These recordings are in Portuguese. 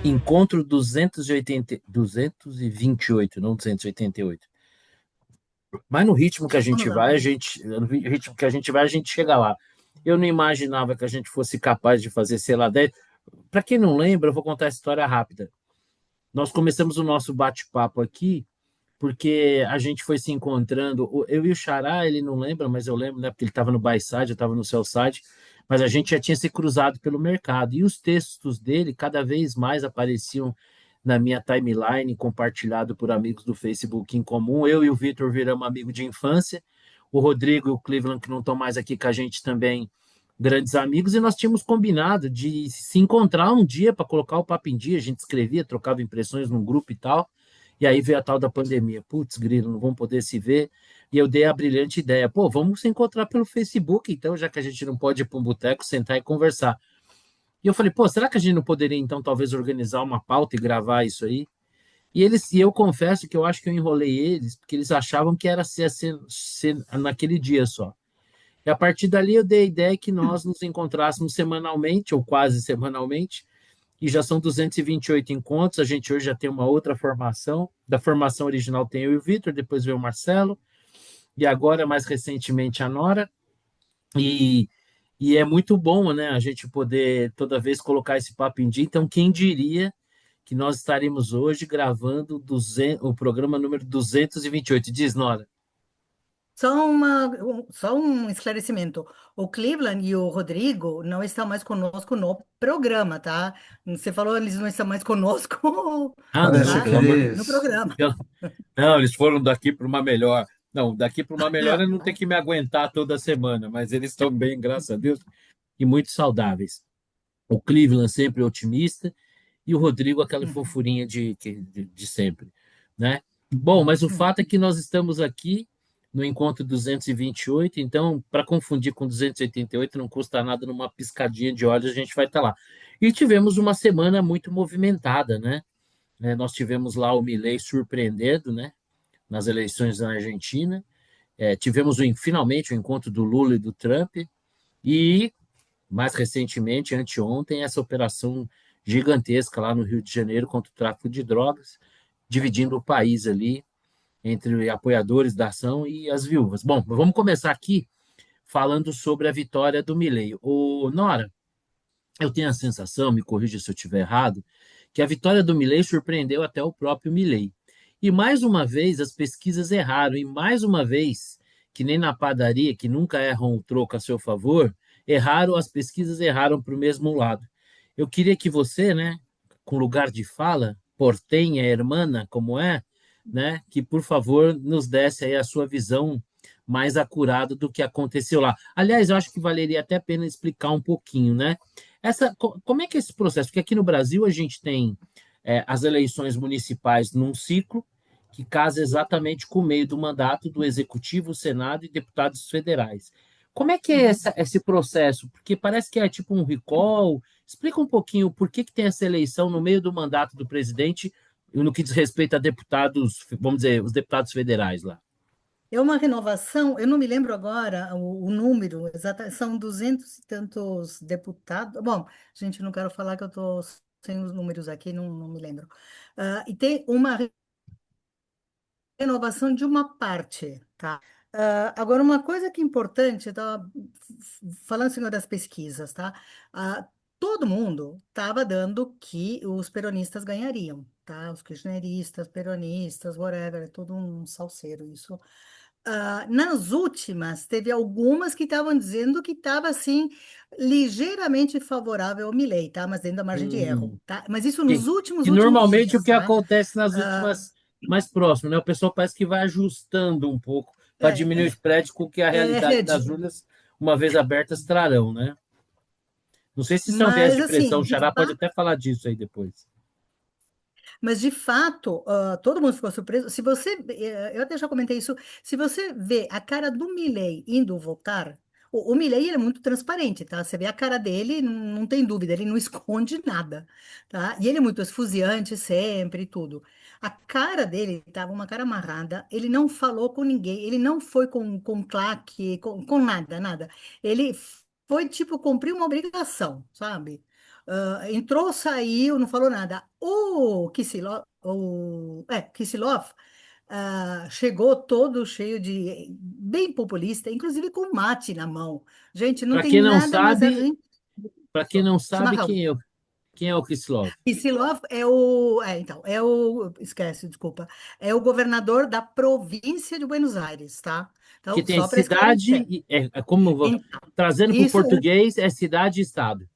Encontro 228, não 288. Mas no ritmo que a gente Vamos lá. vai, a gente chega lá. Eu não imaginava que a gente fosse capaz de fazer, sei lá, 10. Para quem não lembra, eu vou contar a história rápida. Nós começamos o nosso bate-papo aqui porque a gente foi se encontrando. Eu e o Xará, ele não lembra, mas eu lembro, né? Porque ele estava no Byside, eu estava no Cellside, mas a gente já tinha se cruzado pelo mercado. E os textos dele cada vez mais apareciam na minha timeline, compartilhado por amigos do Facebook em comum. Eu e o Vitor viramos amigos de infância. O Rodrigo e o Cleveland, que não estão mais aqui com a gente também, grandes amigos, e nós tínhamos combinado de se encontrar um dia para colocar o papo em dia. A gente escrevia, trocava impressões num grupo e tal. E aí veio a tal da pandemia. Putz, grilo, não vamos poder se ver. E eu dei a brilhante ideia. Pô, vamos se encontrar pelo Facebook, então, já que a gente não pode ir para um boteco, sentar e conversar. E eu falei, pô, será que a gente não poderia, então, talvez organizar uma pauta e gravar isso aí? E eu confesso que eu acho que eu enrolei eles, porque eles achavam que era ser naquele dia só. E a partir dali eu dei a ideia que nós nos encontrássemos semanalmente, ou quase semanalmente, e já são 228 encontros. A gente hoje já tem uma outra formação. Da formação original tem eu e o Vitor, depois veio o Marcelo, e agora, mais recentemente, a Nora. E, e é muito bom, né, a gente poder toda vez colocar esse papo em dia. Então, quem diria que nós estaremos hoje gravando o programa número 228? Diz, Nora. Só um esclarecimento. O Cleveland e o Rodrigo não estão mais conosco no programa, tá? Você falou eles não estão mais conosco, Ah, não, Parece tá? que pelo amor de No eles. programa. Deus. Não, eles foram daqui para uma melhor. Não, daqui para uma melhor eu não tenho Ah, que me aguentar toda semana, mas eles estão bem, graças a Deus, e muito saudáveis. O Cleveland sempre otimista e o Rodrigo aquela uhum, fofurinha de sempre, né? Bom, mas o uhum. fato é que nós estamos aqui no encontro 228, então para confundir com 288 não custa nada, numa piscadinha de olhos a gente vai estar lá. E tivemos uma semana muito movimentada, né? Nós tivemos lá o Milei surpreendendo, né? Nas eleições na Argentina. Tivemos finalmente o encontro do Lula e do Trump e mais recentemente, anteontem, essa operação gigantesca lá no Rio de Janeiro contra o tráfico de drogas, dividindo o país ali entre apoiadores da ação e as viúvas. Bom, vamos começar aqui falando sobre a vitória do Milei. O Nora, eu tenho a sensação, me corrija se eu estiver errado, que a vitória do Milei surpreendeu até o próprio Milei. E mais uma vez as pesquisas erraram, e mais uma vez, que nem na padaria, que nunca erram o troco a seu favor, erraram, as pesquisas erraram para o mesmo lado. Eu queria que você, né, com lugar de fala, portenha, hermana, como é, né, que por favor nos desse aí a sua visão mais acurada do que aconteceu lá. Aliás, eu acho que valeria até a pena explicar um pouquinho, né? Como é que é esse processo? Porque aqui no Brasil a gente tem as eleições municipais num ciclo que casa exatamente com o meio do mandato do Executivo, Senado e deputados federais. Como é que é esse processo? Porque parece que é tipo um recall. Explica um pouquinho por que tem essa eleição no meio do mandato do presidente no que diz respeito a deputados, vamos dizer, os deputados federais lá. É uma renovação, eu não me lembro agora o número, são 200 e tantos deputados. Bom, gente, não quero falar que eu estou sem os números aqui, não me lembro. E tem uma renovação de uma parte, tá? Agora, uma coisa que é importante, eu estava falando, senhor, das pesquisas, tá? Todo mundo estava dando que os peronistas ganhariam, tá? Os kirchneristas, peronistas, whatever, é todo um salseiro isso. Nas últimas, teve algumas que estavam dizendo que estava, assim, ligeiramente favorável ao Milei, tá? Mas dentro da margem de erro, Hum. tá? Mas isso nos Que, últimos, que últimos normalmente o dias, que tá? acontece nas Ah, últimas mais próximas, né? O pessoal parece que vai ajustando um pouco para diminuir o é, spread com o que a realidade é, das urnas, uma vez abertas, trarão, né? Não sei se isso é um viés mas de impressão, assim, o Xará pode até falar disso aí depois. de fato, todo mundo ficou surpreso. Se você, eu até já comentei isso, se você vê a cara do Milley indo votar, o Milley ele é muito transparente, tá? Você vê a cara dele, não tem dúvida, ele não esconde nada, tá? E ele é muito esfuziante sempre e tudo. A cara dele estava uma cara amarrada, ele não falou com ninguém, ele não foi com claque, com nada, nada. Ele foi, tipo, cumprir uma obrigação, sabe? entrou, saiu, não falou nada. Kicillof, chegou todo cheio de, bem populista, inclusive com mate na mão. Gente, não Para tem quem não nada mais sabe, argentino. para quem não sabe Chimarrão. quem é o Kislov, Kicillof esquece, desculpa, é o governador da província de Buenos Aires, tá? que Então, tem só para cidade, esclarecer. como trazendo para o Isso, português, é cidade e estado.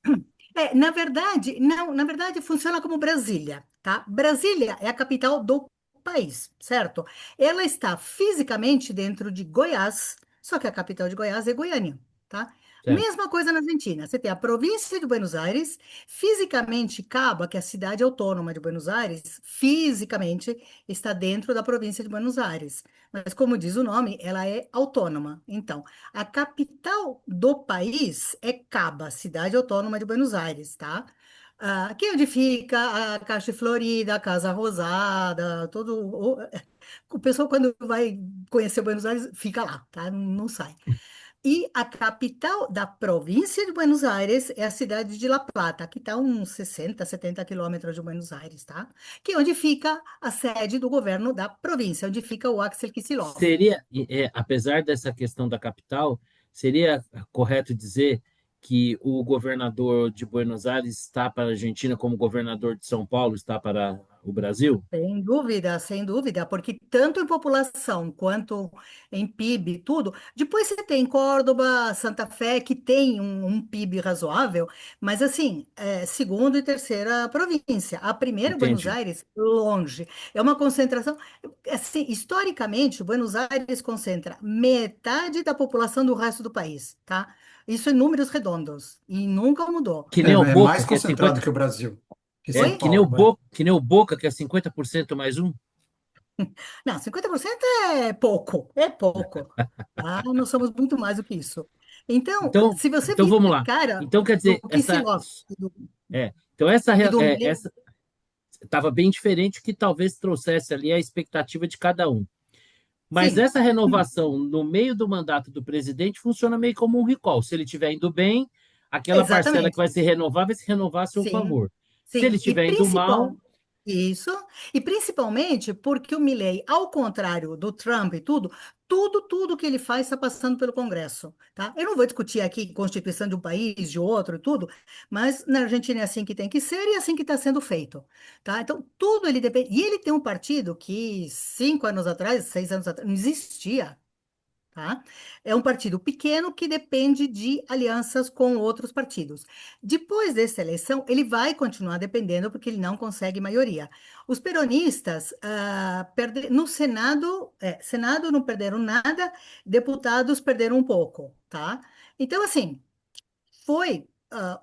na verdade, não, na verdade funciona como Brasília, tá? Brasília é a capital do país, certo? Ela está fisicamente dentro de Goiás, só que a capital de Goiás é Goiânia, tá? Certo. Mesma coisa na Argentina. Você tem a província de Buenos Aires, fisicamente Cabo, que é a cidade autônoma de Buenos Aires, fisicamente está dentro da província de Buenos Aires. Mas, como diz o nome, ela é autônoma. Então, a capital do país é Caba, cidade autônoma de Buenos Aires, tá? Aqui é onde fica a Caixa de Florida, a Casa Rosada, o pessoal quando vai conhecer Buenos Aires fica lá, tá? Não sai. E a capital da província de Buenos Aires é a cidade de La Plata, que está uns 60, 70 quilômetros de Buenos Aires, tá? Que é onde fica a sede do governo da província, onde fica o Axel Kicillof. Apesar dessa questão da capital, seria correto dizer que o governador de Buenos Aires está para a Argentina como o governador de São Paulo está para o Brasil? Sem dúvida, porque tanto em população quanto em PIB, tudo. Depois você tem Córdoba, Santa Fé, que tem um PIB razoável, mas assim, segunda e terceira província. A primeira, Buenos Entendi. Aires, longe. É uma concentração. Assim, historicamente, Buenos Aires concentra metade da população do resto do país, tá? Isso em números redondos. E nunca mudou. Que É, nem o é mais Boca, que é concentrado 50, que o Brasil, que é, São Oi? que nem o Paulo, é. Boca, que nem o Boca, que é 50% mais um. Não, 50% é pouco, é pouco. Ah, nós somos muito mais do que isso. Então, Então, se você então visse vamos a lá. cara Então quer do dizer, Kicillof então essa, e do Milei, essa estava bem diferente que talvez trouxesse ali a expectativa de cada um. Mas sim, essa renovação no meio do mandato do presidente funciona meio como um recall. Se ele estiver indo bem, aquela parcela que exatamente. vai se renovar a seu Sim, favor. Se ele sim. estiver indo mal, Isso, e principalmente porque o Milley, ao contrário do Trump e tudo que ele faz está passando pelo Congresso, tá? Eu não vou discutir aqui Constituição de um país, de outro e tudo, mas na Argentina é assim que tem que ser e é assim que está sendo feito, tá? Então, tudo ele depende. E ele tem um partido que 5 anos atrás, 6 anos atrás, não existia. Tá? É um partido pequeno que depende de alianças com outros partidos. Depois dessa eleição, ele vai continuar dependendo porque ele não consegue maioria. Os peronistas no Senado, Senado não perderam nada, deputados perderam um pouco, tá? Então, assim, foi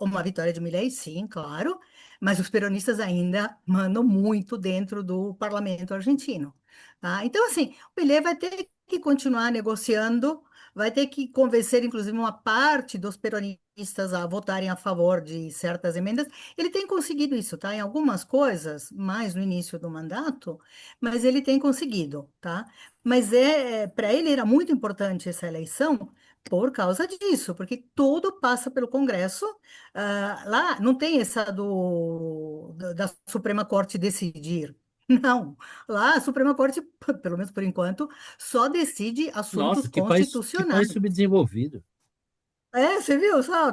uma vitória de Milei, sim, claro, mas os peronistas ainda mandam muito dentro do parlamento argentino. Tá? Então, assim, o Milei vai ter que continuar negociando, vai ter que convencer, inclusive, uma parte dos peronistas a votarem a favor de certas emendas. Ele tem conseguido isso, tá? Em algumas coisas, mais no início do mandato, mas ele tem conseguido, tá? Mas para ele era muito importante essa eleição por causa disso, porque tudo passa pelo Congresso. Lá não tem essa da Suprema Corte decidir. Não, lá a Suprema Corte, pelo menos por enquanto, só decide assuntos nossa, que país constitucionais. subdesenvolvido. Você viu só?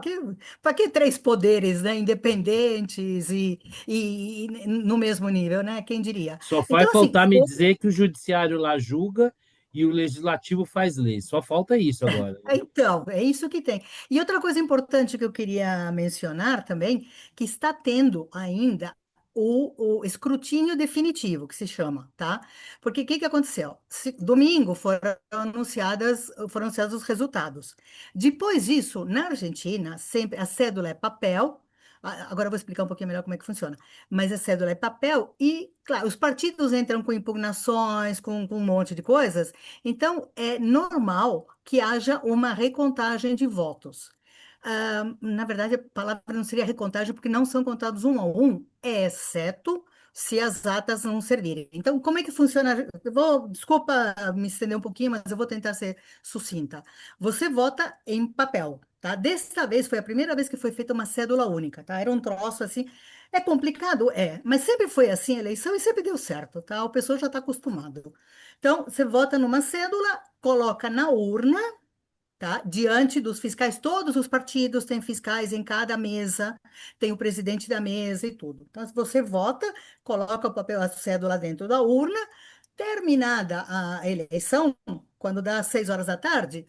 Para que três poderes, né, independentes e no mesmo nível, né? Quem diria? Só vai Então, assim, faltar me dizer que o judiciário lá julga e o legislativo faz lei. Só falta isso agora. então, é isso que tem. E outra coisa importante que eu queria mencionar também, que está tendo ainda o escrutínio definitivo, que se chama, tá? Porque o que que aconteceu? Domingo foram anunciados os resultados. Depois disso, na Argentina, sempre a cédula é papel. Agora eu vou explicar um pouquinho melhor como é que funciona. Mas a cédula é papel e, claro, os partidos entram com impugnações, com um monte de coisas. Então, é normal que haja uma recontagem de votos. Na verdade, a palavra não seria recontagem, porque não são contados um a um, exceto se as atas não servirem. Então, como é que funciona? Desculpa me estender um pouquinho, mas eu vou tentar ser sucinta. Você vota em papel, tá? Desta vez foi a primeira vez que foi feita uma cédula única, tá? Era um troço assim. É complicado? É, mas sempre foi assim a eleição e sempre deu certo, tá? O pessoal já está acostumado. Então, você vota numa cédula, coloca na urna, tá? Diante dos fiscais, todos os partidos têm fiscais em cada mesa, tem o presidente da mesa e tudo. Então, se você vota, coloca o papel, a cédula dentro da urna, terminada a eleição, quando dá 6 horas da tarde,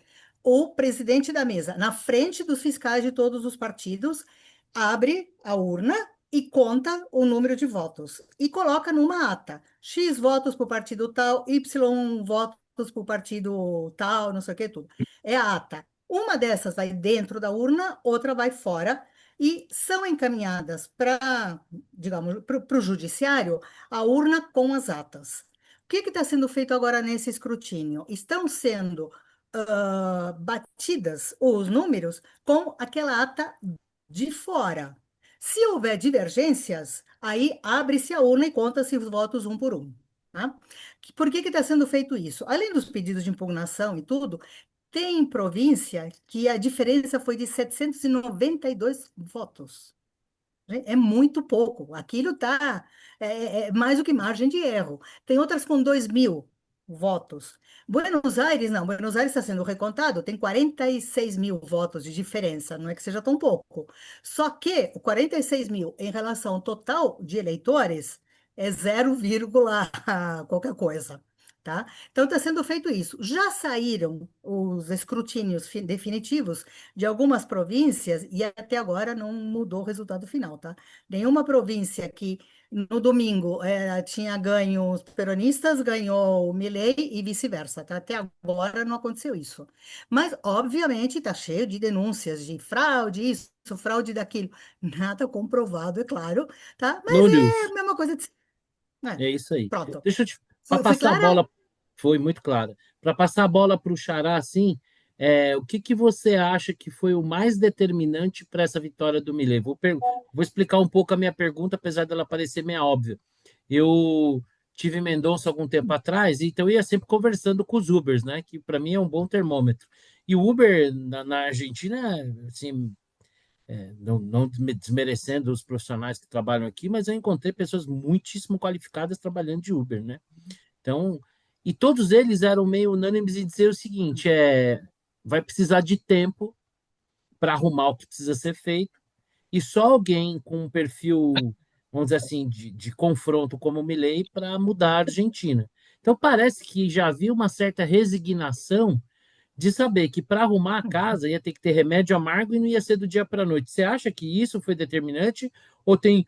o presidente da mesa, na frente dos fiscais de todos os partidos, abre a urna e conta o número de votos e coloca numa ata. X votos para o partido tal, Y votos para o partido tal, não sei o que, tudo. É a ata. Uma dessas vai dentro da urna, outra vai fora, e são encaminhadas para, digamos, para o judiciário a urna com as atas. O que está sendo feito agora nesse escrutínio? Estão sendo batidas os números com aquela ata de fora. Se houver divergências, aí abre-se a urna e conta-se os votos um por um. Tá? Por que está sendo feito isso? Além dos pedidos de impugnação e tudo, tem província que a diferença foi de 792 votos. É muito pouco. Aquilo está é mais do que margem de erro. Tem outras com 2.000 votos. Buenos Aires, não. Buenos Aires está sendo recontado, tem 46.000 votos de diferença. Não é que seja tão pouco. Só que o 46 mil em relação ao total de eleitores é 0, qualquer coisa. Tá? Então está sendo feito isso. Já saíram os escrutínios definitivos de algumas províncias e até agora não mudou o resultado final, tá? Nenhuma província que no domingo tinha ganho os peronistas, ganhou o Milei e vice-versa, tá? Até agora não aconteceu isso. Mas, obviamente, está cheio de denúncias de fraude, isso, fraude daquilo. Nada comprovado, é claro, tá? Mas No é a news. mesma coisa de... É isso aí. Pronto. Deixa eu te. Para Fui passar a clara? bola, foi muito clara. Para passar a bola para o Xará, assim, o que que você acha que foi o mais determinante para essa vitória do Milei? Vou explicar um pouco a minha pergunta, apesar dela parecer meio óbvia. Eu tive em Mendonça algum tempo atrás, então eu ia sempre conversando com os Ubers, né? Que para mim é um bom termômetro. E o Uber na Argentina, assim, não desmerecendo os profissionais que trabalham aqui, mas eu encontrei pessoas muitíssimo qualificadas trabalhando de Uber, né? Então, e todos eles eram meio unânimes em dizer o seguinte: vai precisar de tempo para arrumar o que precisa ser feito, e só alguém com um perfil, vamos dizer assim, de confronto como o Milei para mudar a Argentina. Então, parece que já havia uma certa resignação de saber que para arrumar a casa ia ter que ter remédio amargo e não ia ser do dia para a noite. Você acha que isso foi determinante ou tem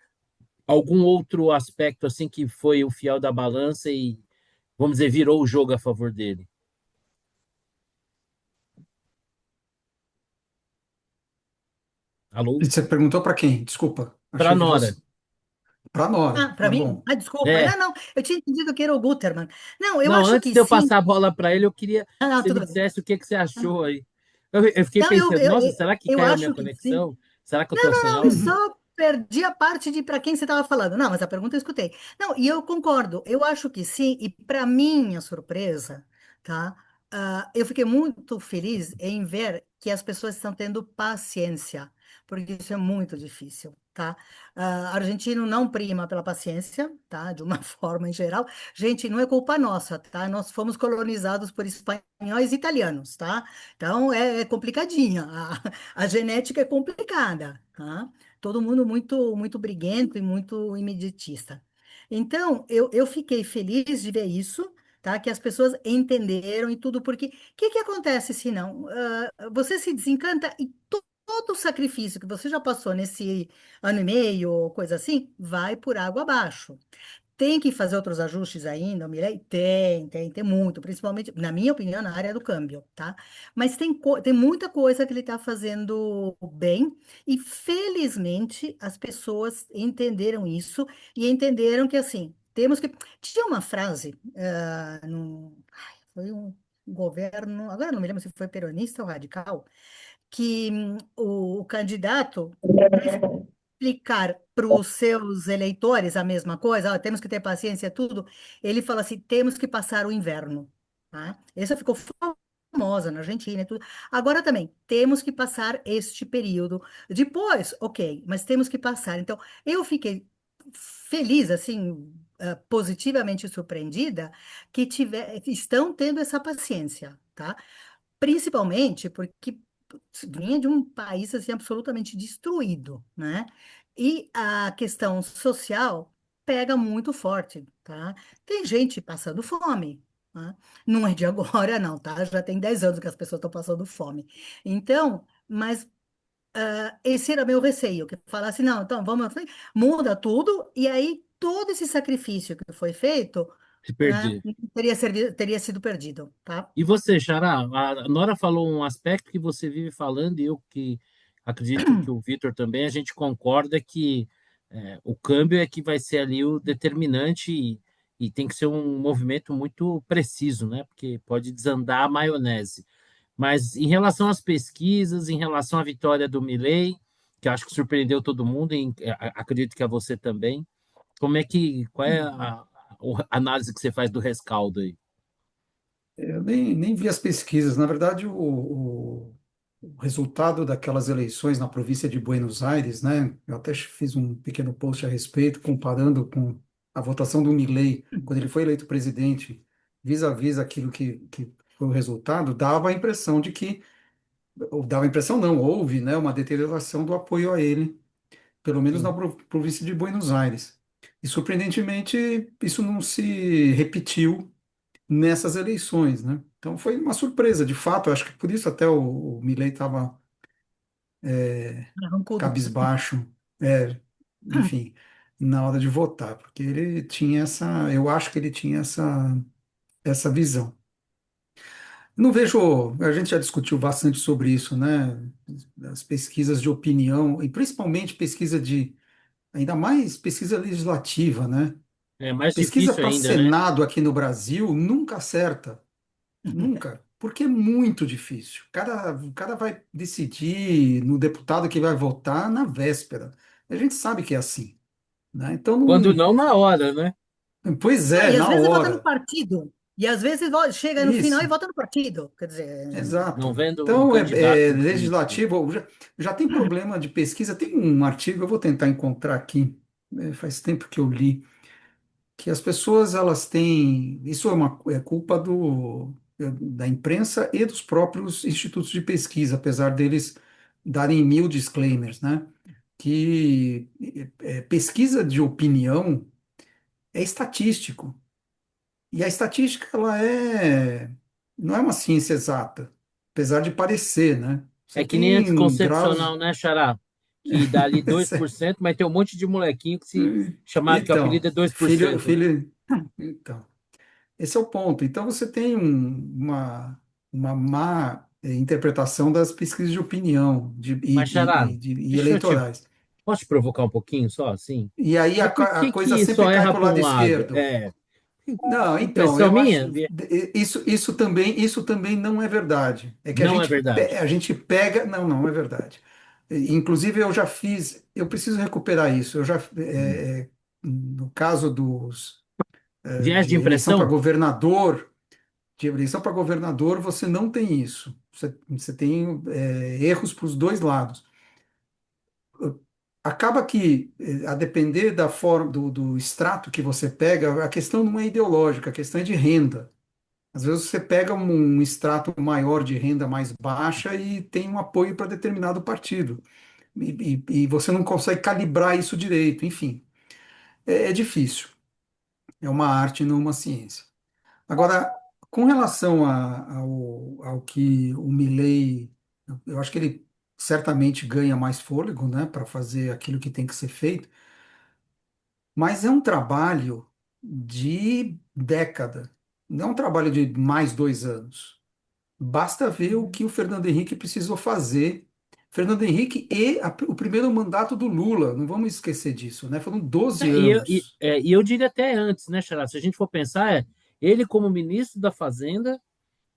algum outro aspecto assim que foi o fiel da balança e, vamos dizer, virou o jogo a favor dele? E Alô? você perguntou para quem? Desculpa, Para achei que Nora. fosse para Nora. Ah, para Tá mim? bom. Ah, desculpa. É, Não, não, eu tinha entendido que era o Gutermann. Não, eu não, acho antes que de eu sim. passar a bola para ele, eu queria Ah, que não, você me tudo bem. dissesse o que que você Não, achou aí. Eu fiquei não, pensando, nossa, será que eu caiu a minha acho que sim. conexão? Será que eu estou Não, sem não, eu áudio? só perdi a parte de para quem você estava falando. Não, mas a pergunta eu escutei. Não, e eu concordo. Eu acho que sim, e para minha surpresa, tá? Eu fiquei muito feliz em ver que as pessoas estão tendo paciência, porque isso é muito difícil, tá? Argentino não prima pela paciência, tá? De uma forma em geral. Gente, não é culpa nossa, tá? Nós fomos colonizados por espanhóis e italianos, tá? Então é complicadinha. A genética é complicada, tá? Todo mundo muito, muito briguento e muito imediatista. Então, eu fiquei feliz de ver isso, tá? Que as pessoas entenderam e tudo, porque o que que acontece se não? Você se desencanta e todo o sacrifício que você já passou nesse ano e meio, ou coisa assim, vai por água abaixo. Tem que fazer outros ajustes ainda, Mirei? Tem muito, principalmente, na minha opinião, na área do câmbio, tá? Mas tem muita coisa que ele está fazendo bem, e felizmente as pessoas entenderam isso e entenderam que, assim, temos que. Tinha uma frase, foi um governo, agora não me lembro se foi peronista ou radical, que o candidato explicar para os seus eleitores a mesma coisa, ó, temos que ter paciência, tudo, ele fala assim, temos que passar o inverno, tá? Essa ficou famosa, famosa na Argentina e tudo. Agora também, temos que passar este período. Depois, ok, mas temos que passar. Então, eu fiquei feliz, assim, positivamente surpreendida estão tendo essa paciência, tá? Principalmente porque vinha de um país assim absolutamente destruído, né? E a questão social pega muito forte, tá? Tem gente passando fome, né? Não é de agora, não, tá? Já tem 10 anos que as pessoas estão passando fome. Então, mas esse era meu receio, que falasse, não, então vamos, muda tudo, e aí todo esse sacrifício que foi feito, Se né, perder. teria sido perdido, tá? E você, Xará, a Nora falou um aspecto que você vive falando, e eu que acredito que o Vitor também, a gente concorda que o câmbio é que vai ser ali o determinante e tem que ser um movimento muito preciso, né? Porque pode desandar a maionese. Mas em relação às pesquisas, em relação à vitória do Milei, que eu acho que surpreendeu todo mundo, e acredito que a você também, qual é a análise que você faz do rescaldo aí? Eu nem vi as pesquisas. Na verdade, o resultado daquelas eleições na província de Buenos Aires, né? Eu até fiz um pequeno post a respeito, comparando com a votação do Milei, quando ele foi eleito presidente, vis-à-vis aquilo que foi o resultado, dava a impressão de que, ou dava a impressão não, houve, né, uma deterioração do apoio a ele, pelo menos na Sim. província de Buenos Aires. E, surpreendentemente, isso não se repetiu nessas eleições, né? Então foi uma surpresa, de fato. Eu acho que por isso até o Milei estava Arrancudo. cabisbaixo, enfim, na hora de votar, porque ele tinha essa, eu acho que ele tinha essa visão. Não vejo, a gente já discutiu bastante sobre isso, né? As pesquisas de opinião, e principalmente pesquisa ainda mais pesquisa legislativa, né? É mais Pesquisa difícil para ainda, né? Senado aqui no Brasil nunca acerta. Nunca, porque é muito difícil. O cara vai decidir no deputado que vai votar na véspera. A gente sabe que é assim, né? Então, Quando não, não na hora, né? pois Ah, é, e às na vezes vota no hora. partido. E às vezes chega no final e Isso, vota no partido. Quer dizer, Não exato. vendo um Então, candidato nítido. legislativo já tem problema de pesquisa. Tem um artigo, eu vou tentar encontrar aqui, faz tempo que eu li, que as pessoas elas têm, isso é culpa da imprensa e dos próprios institutos de pesquisa, apesar deles darem mil disclaimers, né? Que pesquisa de opinião é estatístico e a estatística ela não é uma ciência exata, apesar de parecer, né? Você É que nem tem anticoncepcional, graus. né, Xará? Que dá ali 2%, mas tem um monte de molequinho que se chamar que o Então, apelido é 2%, né? filho, então. Esse é o ponto. Então, você tem uma má interpretação das pesquisas de opinião Mas, Xará, e deixa eu te. eleitorais. Posso te provocar um pouquinho só, assim? E aí Mas por a que coisa que sempre só cai erra para o para lado um lado? esquerdo. Não, então, Impressão eu acho minha? isso também não é verdade. É que a Não é gente, verdade. a gente pega. Não, não é verdade. Inclusive, eu preciso recuperar isso. No caso Viés de de eleição para impressão? governador. De eleição para governador, você não tem isso. Você tem erros para os dois lados. Acaba que, a depender da forma, do extrato que você pega, a questão não é ideológica, a questão é de renda. Às vezes você pega um extrato maior de renda mais baixa e tem um apoio para determinado partido. E você não consegue calibrar isso direito. Enfim, é difícil. É uma arte, não uma ciência. Agora, com relação ao que o Milei, eu acho que ele certamente ganha mais fôlego, né, para fazer aquilo que tem que ser feito, mas é um trabalho de década, não é um trabalho de mais 2 anos. Basta ver o que o Fernando Henrique precisou fazer. Fernando Henrique o primeiro mandato do Lula, não vamos esquecer disso, né? Foram 12 anos. E eu diria até antes, né, Xará? Se a gente for pensar, ele como ministro da Fazenda,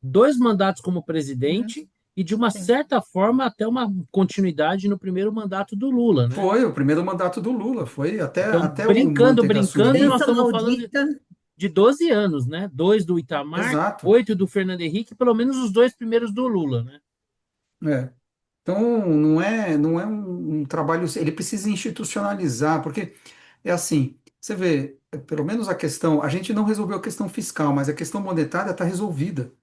dois mandatos como uhum, presidente e, de uma sim. certa forma, até uma continuidade no primeiro mandato do Lula, né? Foi o primeiro mandato do Lula, foi até, Então, até o Manteiga brincando, e assumir. nós Eleição estamos falando maldita. de 12 anos, né? 2 do Itamar, Exato. 8 do Fernando Henrique, pelo menos os 2 primeiros do Lula, né? É. Então, não é um trabalho. Ele precisa institucionalizar, porque é assim: você vê, pelo menos a questão. A gente não resolveu a questão fiscal, mas a questão monetária está resolvida.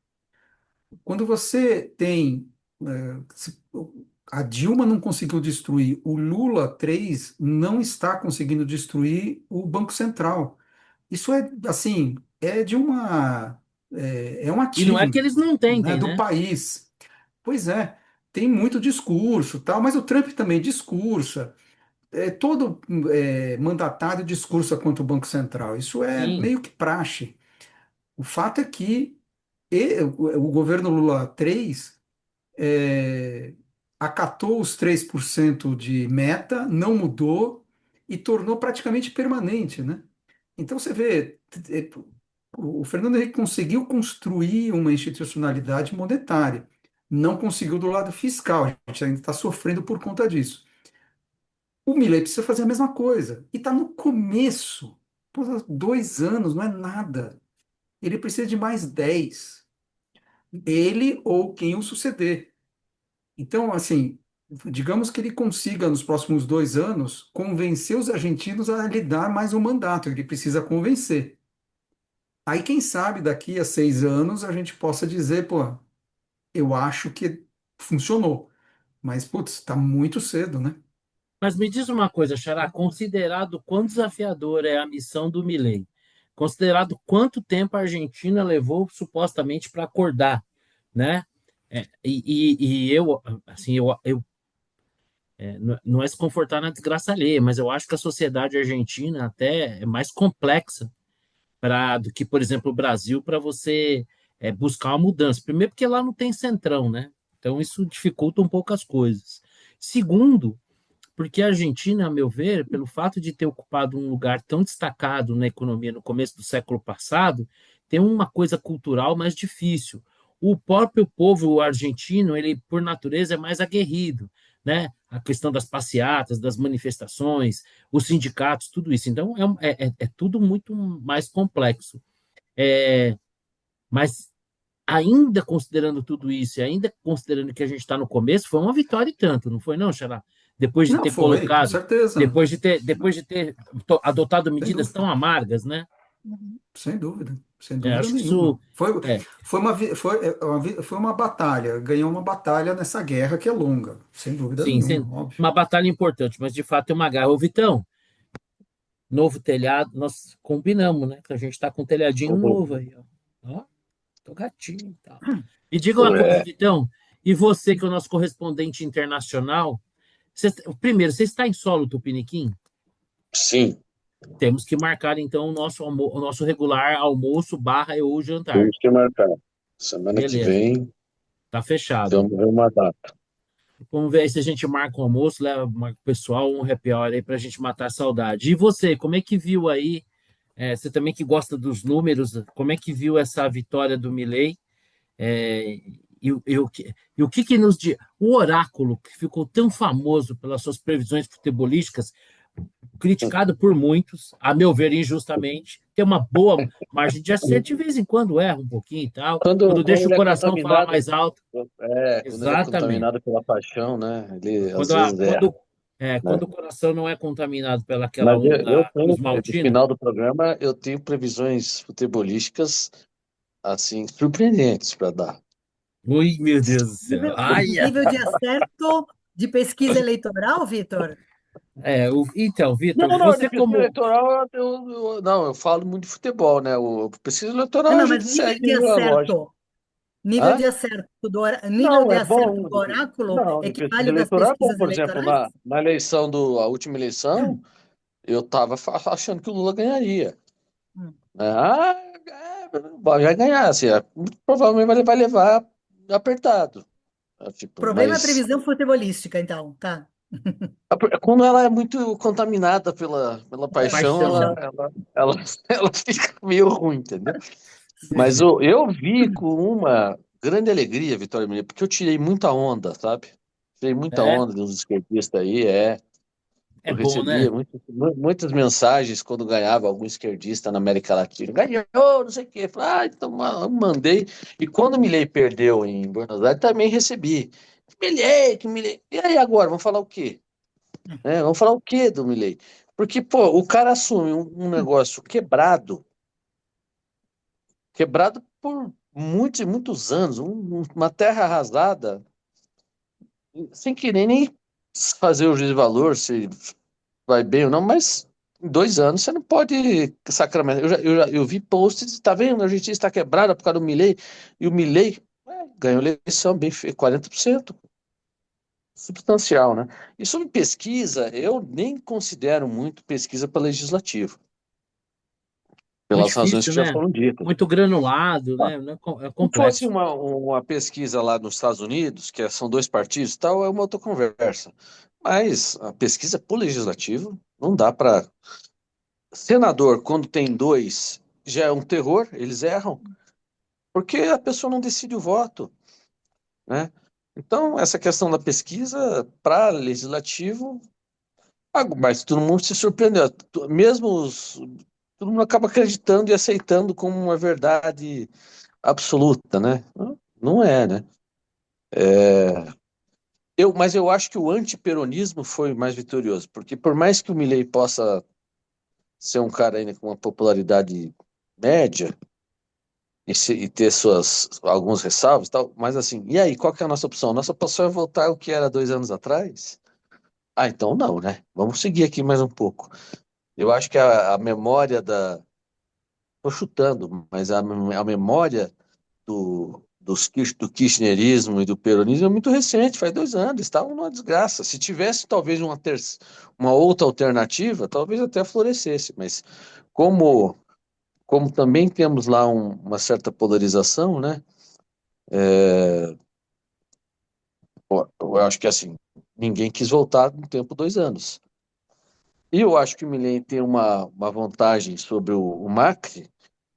Quando você tem. A Dilma não conseguiu destruir, o Lula 3 não está conseguindo destruir o Banco Central. Isso é, assim, é de uma. É um E não é ativo, que eles não né, tentem, do né? país. Pois é, tem muito discurso, tal, mas o Trump também discursa. Todo mandatário discursa contra o Banco Central. Isso é Sim. meio que praxe. O fato é que o governo Lula 3 é, acatou os 3% de meta, não mudou e tornou praticamente permanente, né? Então você vê, o Fernando Henrique conseguiu construir uma institucionalidade monetária, não conseguiu do lado fiscal, a gente ainda está sofrendo por conta disso. O Milei precisa fazer a mesma coisa, e está no começo. Pô, 2 anos não é nada. Ele precisa de mais 10. Ele ou quem o suceder. Então, assim, digamos que ele consiga, nos próximos 2 anos, convencer os argentinos a lhe dar mais um mandato. Ele precisa convencer. Aí, quem sabe, daqui a 6 anos, a gente possa dizer, pô, eu acho que funcionou. Mas, putz, está muito cedo, né? Mas me diz uma coisa, Xará, considerado quão desafiadora é a missão do Milei, considerado quanto tempo a Argentina levou supostamente para acordar, né? E eu, assim, não é se confortar na desgraça alheia, mas eu acho que a sociedade argentina até é mais complexa do que, por exemplo, o Brasil para você buscar uma mudança. Primeiro, porque lá não tem centrão, né? Então isso dificulta um pouco as coisas. Segundo, porque a Argentina, a meu ver, pelo fato de ter ocupado um lugar tão destacado na economia no começo do século passado, tem uma coisa cultural mais difícil. O próprio povo argentino, ele por natureza é mais aguerrido, né? A questão das passeatas, das manifestações, os sindicatos, tudo isso. Então é tudo muito mais complexo. É, mas ainda considerando tudo isso, e ainda considerando que a gente está no começo, foi uma vitória e tanto, não foi não, Xará? Depois de Não, ter foi, com colocado, certeza. depois de ter adotado Sem medidas dúvida. tão amargas, né? Sem dúvida Acho que isso nenhuma. Foi, é, foi uma, foi uma batalha, ganhou uma batalha nessa guerra que é longa, sem dúvida sim, nenhuma, óbvio. uma batalha importante, mas de fato é uma garra. Ô, Vitão, novo telhado, nós combinamos, né? Que a gente está com um telhadinho novo aí, ó. Ó, tô gatinho e tal. E diga uma coisa, É, Vitão, e você que é o nosso correspondente internacional, primeiro, você está em solo Tupiniquim? sim, Temos que marcar então o nosso regular almoço barra ou jantar. temos que marcar. Semana que Beleza, vem, tá fechado. vamos ver uma data. Vamos ver aí se a gente marca um almoço, leva o pessoal um happy hour aí pra gente matar a saudade. E você, como é que viu aí? Você também que gosta dos números, como é que viu essa vitória do Milei? É, e o que nos diz? O oráculo, que ficou tão famoso pelas suas previsões futebolísticas, criticado por muitos, a meu ver, injustamente, tem uma boa margem de acerto, de vez em quando erra um pouquinho e tal, Quando, quando quando deixa o ele é coração falar contaminado, mais alto. quando ele é Exatamente. contaminado pela paixão, né? Ele às Quando, a- vezes erra, quando, quando né? o coração não é contaminado pelaquela Mas eu onda tenho, Cruz no Maltina. final do programa, eu tenho previsões futebolísticas, assim, surpreendentes para dar. Ui, meu Deus do céu. Ai, Nível de acerto de pesquisa eleitoral, Vitor? então, Não, Vitor, não, de você pesquisa como. eleitoral, não, eu falo muito de futebol, né? O pesquisa Ah, eleitoral a não, mas gente segue a lógica. nível Hã? de acerto nível Não, de é acerto bom. do oráculo Não, de pesquisa equivale das eleitoral é bom. pesquisas Por exemplo, eleitorais? na eleição a última eleição, eu estava achando que o Lula ganharia. Hum. Ah, vai ganhar, assim, provavelmente vai levar apertado. Tipo, Problema é a mas previsão futebolística, então, tá? quando ela é muito contaminada pela paixão, ela, Paixão. ela, ela, ela fica meio ruim, entendeu? Mas Entendi. eu vi com uma grande alegria, Vitória Mineiro, porque eu tirei muita onda, sabe? Tirei muita É, onda dos esquerdistas aí, é. É Eu bom, né? recebia muitas mensagens quando ganhava algum esquerdista na América Latina. Ganhou, não sei o quê. Falei, então mandei. E quando o Milei perdeu em Buenos Aires, também recebi. Milei, que Milei. E aí agora, vamos falar o quê? Vamos falar o quê do Milei? Porque, pô, o cara assume um negócio quebrado por muitos e muitos anos, uma terra arrasada, sem querer nem fazer o juízo de valor, se vai bem ou não, mas em 2 anos você não pode sacramentar. Eu vi posts, tá vendo? A Argentina está quebrada por causa do Milei, e o Milei ganhou eleição bem feito, 40%, substancial, né? E sobre pesquisa, eu nem considero muito pesquisa para legislativo, Muito pelas razões difícil, que já né? foram ditas. Muito granulado, né? É Se fosse complexo. uma pesquisa lá nos Estados Unidos, são dois partidos e tal, é uma outra conversa. Mas a pesquisa por legislativo não dá para. Senador, quando tem dois, já é um terror, eles erram, porque a pessoa não decide o voto, né? Então, essa questão da pesquisa para legislativo, mas todo mundo se surpreendeu. Todo mundo acaba acreditando e aceitando como uma verdade absoluta, né? Não é, né? Mas eu acho que o antiperonismo foi mais vitorioso, porque por mais que o Milei possa ser um cara ainda com uma popularidade média e ter alguns ressalvos e tal, mas assim, e aí, qual que é a nossa opção? Nossa opção é voltar ao que era 2 anos atrás? Então não, né? Vamos seguir aqui mais um pouco. Eu acho que a memória tô chutando, mas a memória do kirchnerismo e do peronismo é muito recente, faz 2 anos, estavam numa desgraça. Se tivesse talvez uma outra alternativa, talvez até florescesse, mas como, como também temos lá uma certa polarização, né? Pô, eu acho que assim, ninguém quis voltar no tempo 2 anos. E eu acho que o Milei tem uma vantagem sobre o Macri,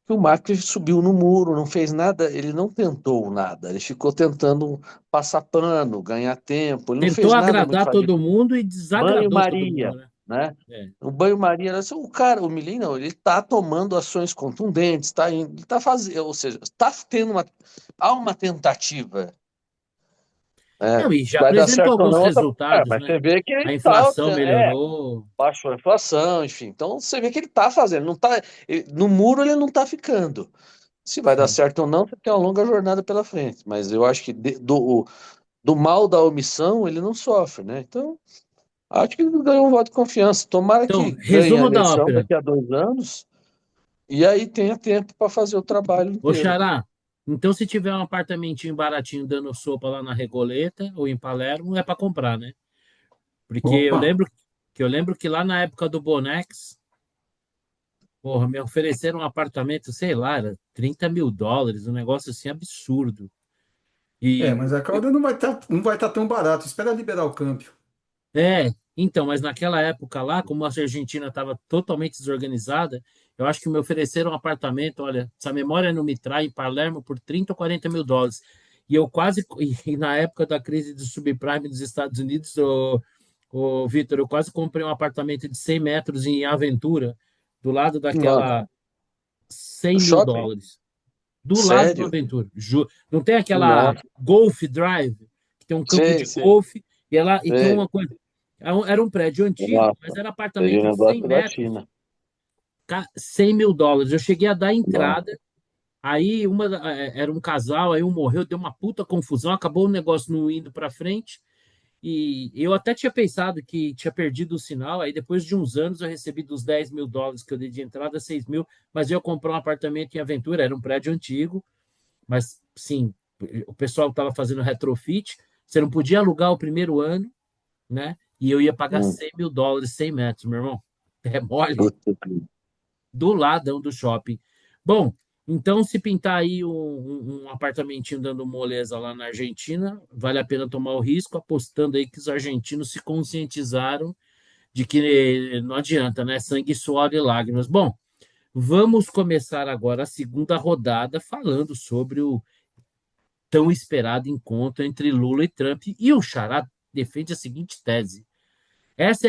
que o Macri subiu no muro, não fez nada, ele não tentou nada, ele ficou tentando passar pano, ganhar tempo, ele não Tentou fez nada muito agradar todo radical. mundo e desagradou todo Banho-maria, mundo, né? né? É. O banho-maria, o cara, o Milei não, ele está tomando ações contundentes, ele está fazendo, ou seja, há uma tentativa, né? Não, e já Vai dar apresentou certo ou alguns não, resultados, mas né? você vê que ele A está, inflação é, melhorou. baixou a inflação, enfim. Então você vê que ele está fazendo, não tá, no muro ele não está ficando. Se vai dar Sim. certo ou não, você tem uma longa jornada pela frente. Mas eu acho que do mal da omissão ele não sofre, né? Então, acho que ele ganhou um voto de confiança. Tomara que Então, ganhe a resumo da eleição ópera. daqui a 2 anos e aí tenha tempo para fazer o trabalho Ô, inteiro. Xará, então se tiver um apartamentinho baratinho dando sopa lá na Regoleta ou em Palermo, é para comprar, né? Porque Opa, eu lembro que lá na época do Bonex, porra, me ofereceram um apartamento, sei lá, era US$ 30.000, um negócio assim absurdo. E mas a cauda não vai estar tão barato. Espera liberar o câmbio. então, mas naquela época lá, como a Argentina estava totalmente desorganizada, eu acho que me ofereceram um apartamento, olha, se a memória não me trai, em Palermo por US$ 30 ou US$ 40.000. E eu quase, e na época da crise do subprime dos Estados Unidos, o Vitor, eu quase comprei um apartamento de 100 metros em Aventura, do lado Mano, daquela 100 no mil shopping? dólares. Do lado do Sério? Aventura. Não tem aquela Nossa, Golf Drive, que tem um campo sei, de sei, golfe, e tem sei. uma coisa. Era um prédio antigo, mas Nossa, era seria apartamento um de 100 negócio da metros, China. US$ 100.000. Eu cheguei a dar Nossa. entrada, aí era um casal, aí um morreu, deu uma puta confusão, acabou o negócio não indo para frente. E eu até tinha pensado que tinha perdido o sinal, aí depois de uns anos eu recebi dos US$ 10.000 que eu dei de entrada, 6.000, mas eu comprei um apartamento em Aventura, era um prédio antigo, mas sim, o pessoal estava fazendo retrofit, você não podia alugar o primeiro ano, né? E eu ia pagar Hum. US$ 100.000, 100 metros, meu irmão. É mole, Puta do ladão do shopping. Bom, então se pintar aí um apartamentinho dando moleza lá na Argentina, vale a pena tomar o risco, apostando aí que os argentinos se conscientizaram de que não adianta, né? Sangue, suor e lágrimas. Bom, vamos começar agora a segunda rodada falando sobre o tão esperado encontro entre Lula e Trump. E o Xará defende a seguinte tese: Essa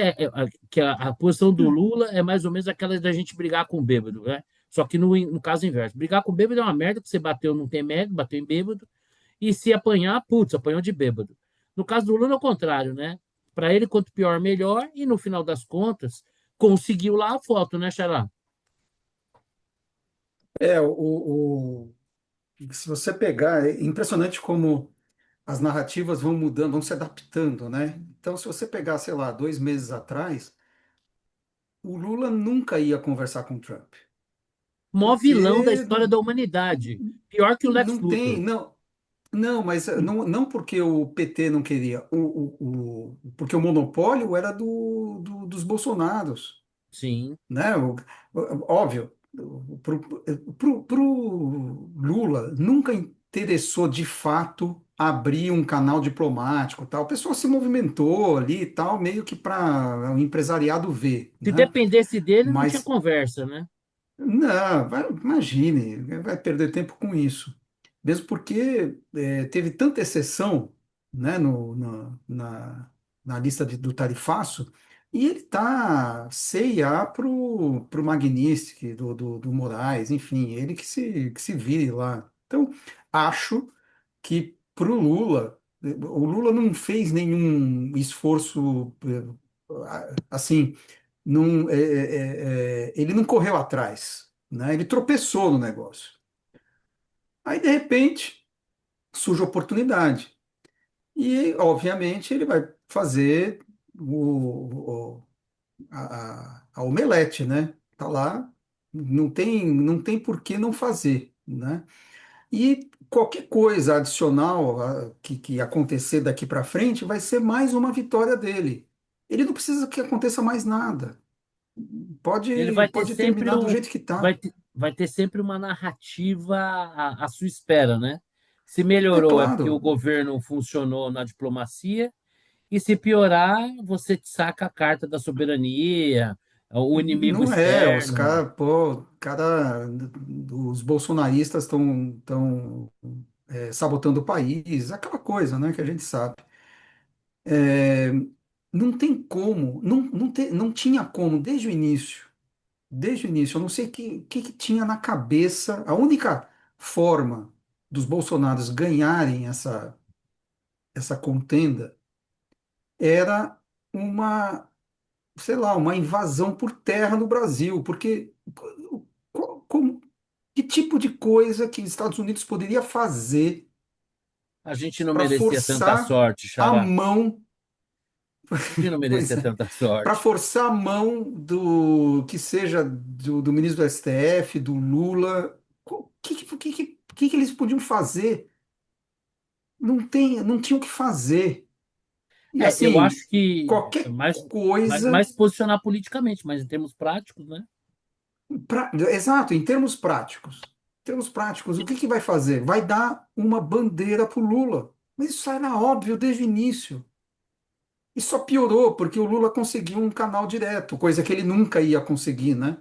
que a posição do Lula é mais ou menos aquela da gente brigar com o bêbado, né? Só que no caso inverso. Brigar com o bêbado é uma merda, que você bateu, não tem mérito, bateu em bêbado. E se apanhar, putz, apanhou de bêbado. No caso do Lula, é o contrário, né? Para ele, quanto pior, melhor. E no final das contas, conseguiu lá a foto, né, Xará? É, se você pegar, é impressionante como as narrativas vão mudando, vão se adaptando, né? Então, se você pegar, sei lá, 2 meses atrás, o Lula nunca ia conversar com o Trump, Mó vilão da porque história da humanidade. Pior que o Lex não tem, Luthor. não, não, mas não porque o PT não queria, porque o monopólio era dos Bolsonaros, Sim. né? Óbvio, pro Lula nunca interessou de fato abrir um canal diplomático, tal. O pessoal se movimentou ali e tal, meio que para o empresariado ver, Se né? dependesse dele, não tinha Mas conversa, né? não, imagine, vai perder tempo com isso. Mesmo porque teve tanta exceção, né, na lista do tarifaço, e ele está CIA pro Magnitsky, do Moraes, enfim, ele que se vire lá. Então, acho que pro Lula, o Lula não fez nenhum esforço, assim, ele não correu atrás, né? Ele tropeçou no negócio. Aí, de repente, surge a oportunidade. E, obviamente, ele vai fazer a omelete, né? Tá lá, não tem por que não fazer, né? E qualquer coisa adicional que acontecer daqui para frente vai ser mais uma vitória dele. Ele não precisa que aconteça mais nada. Ele Pode, vai ter pode sempre terminar do um, jeito que está. vai ter sempre uma narrativa à sua espera, né? Se É melhorou é porque o claro. governo funcionou na diplomacia, e se piorar, você saca a carta da soberania, o inimigo Não é, os externo. caras, pô, os bolsonaristas estão sabotando o país, aquela coisa, né, que a gente sabe. É, não tem como, não tinha como, desde o início, eu não sei o que tinha na cabeça, a única forma dos bolsonaros ganharem essa contenda era uma, sei lá, uma invasão por terra no Brasil, porque como, que tipo de coisa que os Estados Unidos poderia fazer A gente não para merecia tanta forçar sorte, a Xará. mão, A gente não pois merecia é, tanta para sorte. forçar a mão do que seja do ministro do STF, do Lula, o que eles podiam fazer? Não tinham o que fazer. E Eu assim, acho que qualquer coisa. mais posicionar politicamente, mas em termos práticos, né? Exato, em termos práticos. Em termos práticos, o que vai fazer? Vai dar uma bandeira para o Lula. Mas isso era óbvio desde o início. E só piorou porque o Lula conseguiu um canal direto, coisa que ele nunca ia conseguir, né?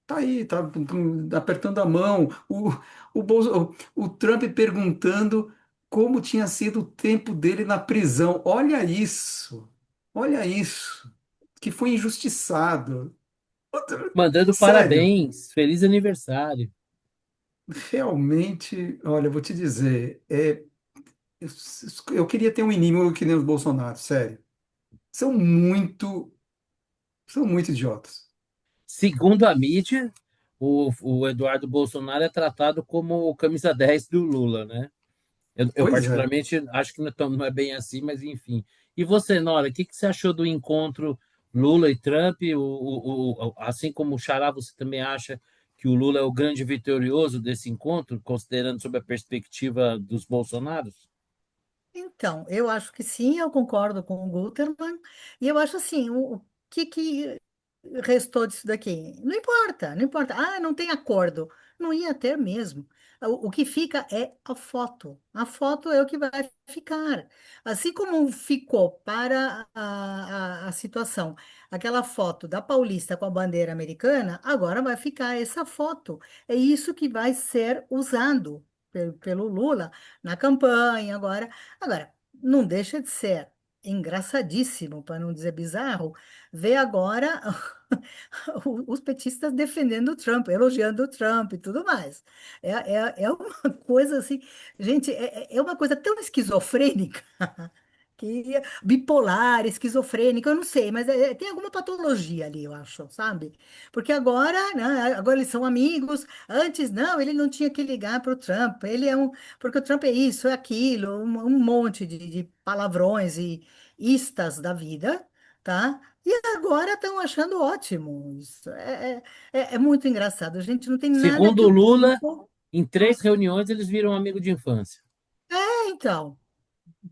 Tá aí, tá apertando a mão. O Trump perguntando como tinha sido o tempo dele na prisão. Olha isso. Olha isso. Que foi injustiçado. Mandando Sério. parabéns, feliz aniversário. Realmente, olha, eu vou te dizer, eu, eu queria ter um inimigo que nem os Bolsonaro, sério. São muito, são muito idiotas. Segundo a mídia, o Eduardo Bolsonaro é tratado como o camisa 10 do Lula, né? Eu Pois é. particularmente acho que não é bem assim, mas enfim. E você, Nora, o que você achou do encontro Lula e Trump? Assim como o Xará, você também acha que o Lula é o grande vitorioso desse encontro, considerando sob a perspectiva dos Bolsonaros? Então, eu acho que sim, eu concordo com o Gutermann, e eu acho assim, o que restou disso daqui? Não importa, não importa. Ah, não tem acordo. Não ia ter mesmo. O que fica é a foto. A foto é o que vai ficar. Assim como ficou para a situação, aquela foto da Paulista com a bandeira americana, agora vai ficar essa foto. É isso que vai ser usado pelo Lula na campanha agora. Agora, não deixa de ser. engraçadíssimo, para não dizer bizarro, ver agora os petistas defendendo o Trump, elogiando o Trump e tudo mais. É uma coisa assim, gente, é uma coisa tão esquizofrênica. Que bipolar, esquizofrênica, eu não sei, mas tem alguma patologia ali, eu acho, sabe? Porque agora, né, agora eles são amigos. Antes, não, ele não tinha que ligar para o Trump. Ele é um, porque o Trump é isso, é aquilo, um monte de palavrões e istas da vida, tá? E agora estão achando ótimo. Isso é muito engraçado. A gente não tem nada Segundo que o o Lula, tempo. em 3 reuniões eles viram amigo de infância. Então,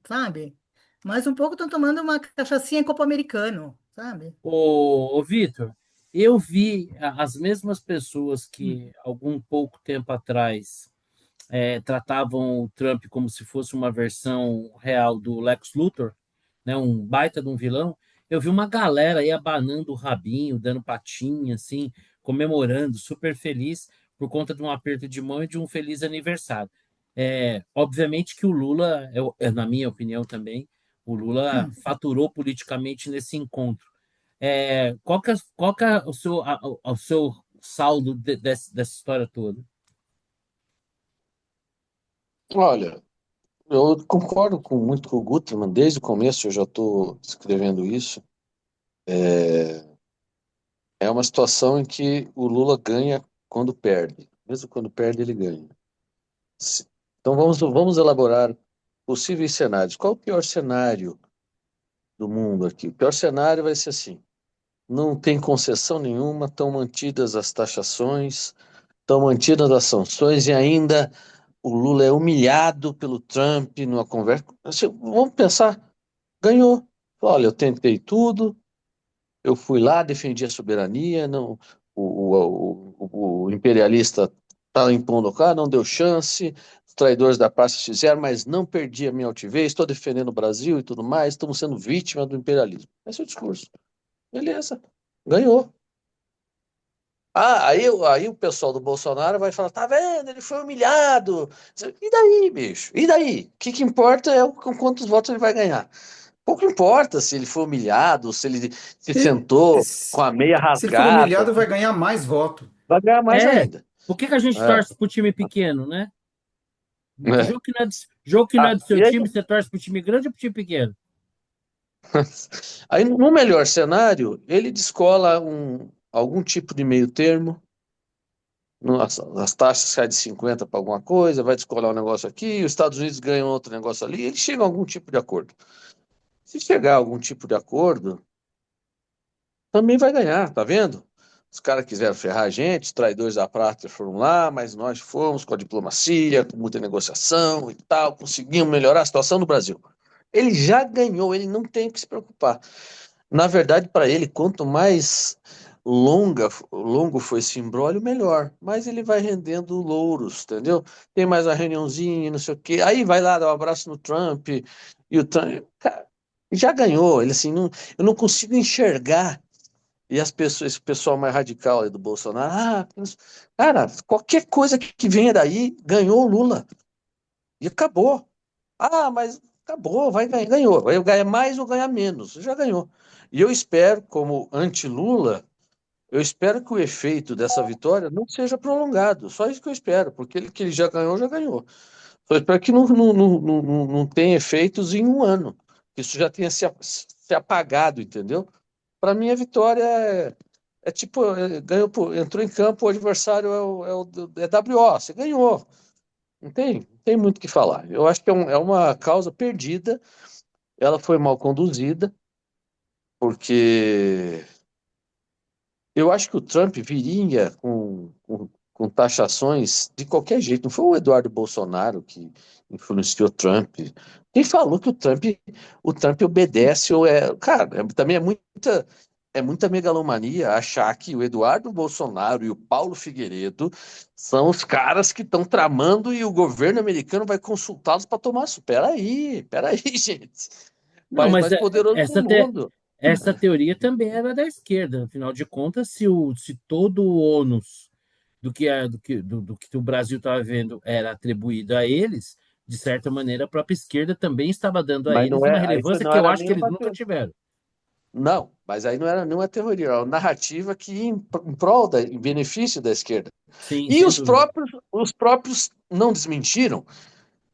sabe? Mais um pouco estão tomando uma cachaçinha em copo americano, sabe? Ô, Vitor, eu vi as mesmas pessoas Hum, que algum pouco tempo atrás tratavam o Trump como se fosse uma versão real do Lex Luthor, né, um baita de um vilão. Eu vi uma galera aí abanando o rabinho, dando patinha, assim, comemorando, super feliz por conta de um aperto de mão e de um feliz aniversário. Obviamente que o Lula, na minha opinião também, o Lula hum. faturou politicamente nesse encontro. Qual que é o seu saldo dessa história toda? Olha, eu concordo muito com o Gutermann, desde o começo eu já estou escrevendo isso. É uma situação em que o Lula ganha quando perde. Mesmo quando perde, ele ganha. Se- Então vamos elaborar possíveis cenários. Qual o pior cenário do mundo aqui? O pior cenário vai ser assim: não tem concessão nenhuma, estão mantidas as taxações, estão mantidas as sanções e ainda o Lula é humilhado pelo Trump numa conversa. Assim, vamos pensar, ganhou. Olha, eu tentei tudo, eu fui lá, defendi a soberania, não, o imperialista está impondo cá, não deu chance, os traidores da paz fizeram, mas não perdi a minha altivez, estou defendendo o Brasil e tudo mais, estamos sendo vítima do imperialismo. Esse é o discurso. Beleza, ganhou. Aí o pessoal do Bolsonaro vai falar, tá vendo, ele foi humilhado. E daí, bicho? E daí? O que importa é com quantos votos ele vai ganhar. Pouco importa se ele foi humilhado, se ele se Se, sentou com se a meia se ele for rasgada, humilhado, vai ganhar mais voto. vai ganhar mais É, ainda. por que que a gente É. torce pro time pequeno, né? É. Jogo que não é do seu E aí, time, você torce pro time grande ou pro time pequeno? aí, no melhor cenário, ele descola algum tipo de meio termo, as taxas caem de 50 para alguma coisa, vai descolar um negócio aqui, os Estados Unidos ganham outro negócio ali, ele chega a algum tipo de acordo. Se chegar a algum tipo de acordo, também vai ganhar, tá vendo? Os caras quiseram ferrar a gente, os traidores da pátria foram lá, mas nós fomos com a diplomacia, com muita negociação e tal, conseguimos melhorar a situação do Brasil. Ele já ganhou, ele não tem que se preocupar. Na verdade, para ele, quanto mais longo foi esse imbróglio, melhor. Mas ele vai rendendo louros, entendeu? Tem mais uma reuniãozinha, não sei o quê. Aí vai lá dar um abraço no Trump, e o Trump, cara, já ganhou. Ele assim, não, eu não consigo enxergar. E as pessoas, esse pessoal mais radical aí do Bolsonaro, cara, qualquer coisa que venha daí, ganhou o Lula. E acabou. Mas acabou, vai ganhar, ganhou. Vai ganhar mais ou ganhar menos. Já ganhou. E eu espero, como anti-Lula, eu espero que o efeito dessa vitória não seja prolongado. Só isso que eu espero, porque ele que ele já ganhou, já ganhou. Só espero que não tenha efeitos em um ano. Que isso já tenha se apagado, entendeu? Para mim, a vitória é tipo, ganhou, entrou em campo, o adversário é WO, você ganhou. Não tem muito o que falar. Eu acho que é uma causa perdida. Ela foi mal conduzida, porque eu acho que o Trump viria com taxações de qualquer jeito. Não foi o Eduardo Bolsonaro que influenciou o Trump. Quem falou que o Trump obedece ou é. Cara, também é muita megalomania achar que o Eduardo Bolsonaro e o Paulo Figueiredo são os caras que estão tramando e o governo americano vai consultá-los para tomar isso. Peraí, gente. O Não, país mas mais poderoso do mundo. essa teoria também era da esquerda. Afinal de contas, se todo o ônus do que o Brasil estava vendo era atribuído a eles, de certa maneira, a própria esquerda também estava dando a Mas eles não uma é, aí isso relevância não que eu era acho que eles nenhuma nunca tiveram. Não, mas aí não era nenhuma teoria, era uma narrativa que ia em prol em benefício da esquerda. Sim, E sem dúvida. os próprios não desmentiram,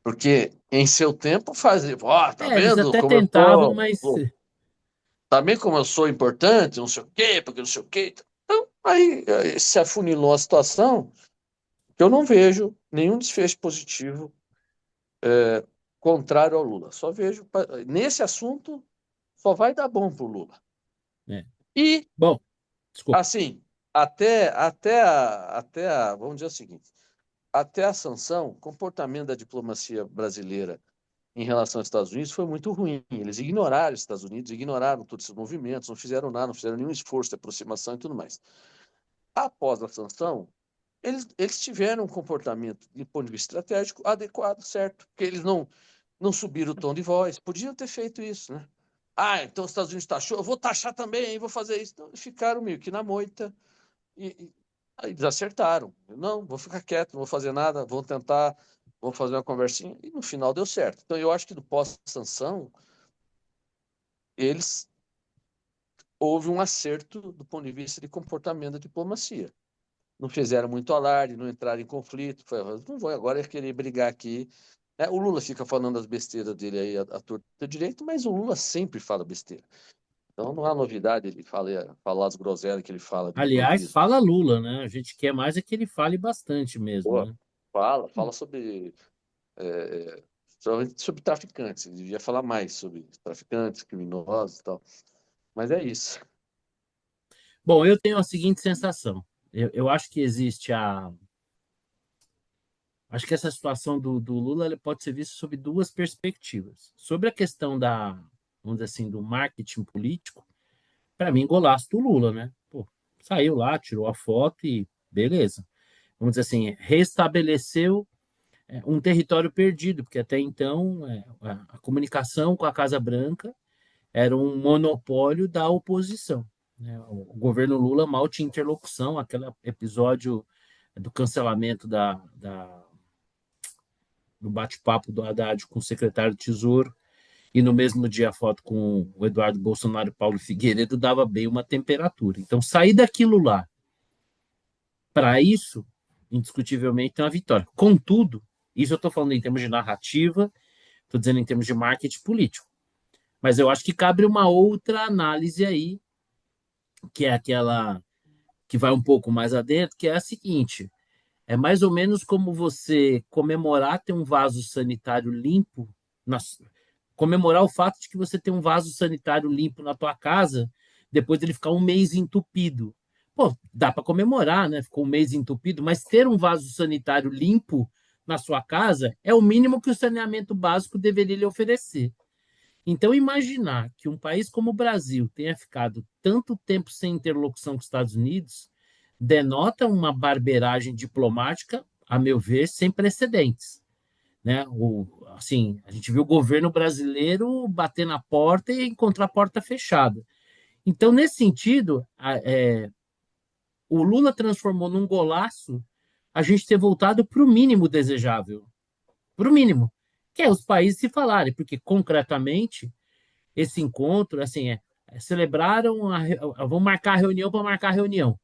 porque em seu tempo fazia, ó, tá Eles vendo até como eu tentavam, sou, mas tá vendo como eu sou importante, não sei o quê, porque não sei o quê. Então, aí se afunilou a situação, que eu não vejo nenhum desfecho positivo contrário ao Lula. Só vejo, nesse assunto, só vai dar bom pro Lula. é. E Bom, desculpa. assim, vamos dizer o seguinte, até a sanção, o comportamento da diplomacia brasileira em relação aos Estados Unidos foi muito ruim. Eles ignoraram os Estados Unidos, ignoraram todos esses movimentos, não fizeram nada, não fizeram nenhum esforço de aproximação e tudo mais. Após a sanção, eles tiveram um comportamento, de ponto de vista estratégico, adequado, certo? Porque eles não subiram o tom de voz. Podiam ter feito isso, né? Ah, então os Estados Unidos taxou, eu vou taxar também, vou fazer isso. Então, ficaram meio que na moita aí eles acertaram. Não, vou ficar quieto, não vou fazer nada, vou tentar, vou fazer uma conversinha. E no final deu certo. Então eu acho que do pós-sanção, eles houve um acerto do ponto de vista de comportamento da diplomacia. Não fizeram muito alarde, não entraram em conflito. Foi, não vou agora querer brigar aqui. O Lula fica falando as besteiras dele aí, a torta direito, mas o Lula sempre fala besteira. Então não há novidade ele falar as groselhas que ele fala de Aliás, improviso. fala Lula, né? A gente quer mais é que ele fale bastante mesmo, Pô, né? fala sobre sobre traficantes. Ele devia falar mais sobre traficantes, criminosos e tal. Mas é isso. Bom, eu tenho a seguinte sensação. Eu acho que existe a. Acho que essa situação do Lula ela pode ser vista sob duas perspectivas. Sobre a questão da, vamos dizer assim, do marketing político, para mim, golaço do Lula, né? Pô, saiu lá, tirou a foto e beleza. Vamos dizer assim, restabeleceu um território perdido, porque até então a comunicação com a Casa Branca era um monopólio da oposição. Né? O governo Lula mal tinha interlocução, aquele episódio do cancelamento do bate-papo do Haddad com o secretário de Tesouro, e no mesmo dia a foto com o Eduardo Bolsonaro e Paulo Figueiredo dava bem uma temperatura. Então, sair daquilo lá para isso, indiscutivelmente, é uma vitória. Contudo, isso eu estou falando em termos de narrativa, estou dizendo em termos de marketing político. Mas eu acho que cabe uma outra análise aí, que é aquela que vai um pouco mais adentro, que é a seguinte: é mais ou menos como você comemorar ter um vaso sanitário limpo, na, comemorar o fato de que você tem um vaso sanitário limpo na tua casa, depois dele ficar um mês entupido. Pô, dá para comemorar, né? Ficou um mês entupido, mas ter um vaso sanitário limpo na sua casa é o mínimo que o saneamento básico deveria lhe oferecer. Então, imaginar que um país como o Brasil tenha ficado tanto tempo sem interlocução com os Estados Unidos denota uma barbeiragem diplomática, a meu ver, sem precedentes. Né? Assim, a gente viu o governo brasileiro bater na porta e encontrar a porta fechada. Então, nesse sentido, o Lula transformou num golaço a gente ter voltado para o mínimo desejável, para o mínimo, que é os países se falarem, porque concretamente esse encontro, assim, celebraram, vão marcar a reunião para marcar a reunião.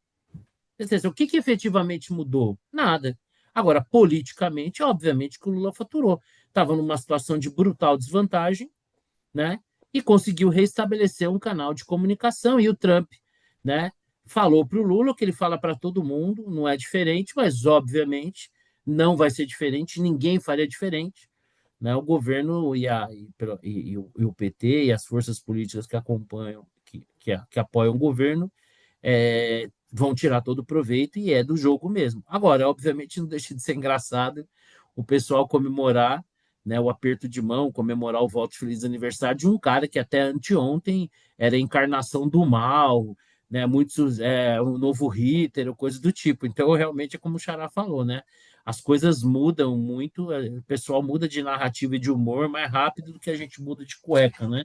O que efetivamente mudou? Nada. Agora, politicamente, obviamente que o Lula faturou. Estava numa situação de brutal desvantagem, né? E conseguiu restabelecer um canal de comunicação. E o Trump, né? Falou para o Lula que ele fala para todo mundo, não é diferente, mas obviamente não vai ser diferente, ninguém faria diferente. Né? O governo e o PT e as forças políticas que acompanham, que apoiam o governo, vão tirar todo o proveito e é do jogo mesmo. Agora, obviamente, não deixa de ser engraçado o pessoal comemorar, né, o aperto de mão, comemorar o voto de feliz aniversário de um cara que até anteontem era a encarnação do mal, né, muitos, um novo Hitler, ou coisa do tipo. Então, realmente é como o Xará falou, né? As coisas mudam muito, o pessoal muda de narrativa e de humor mais rápido do que a gente muda de cueca, né?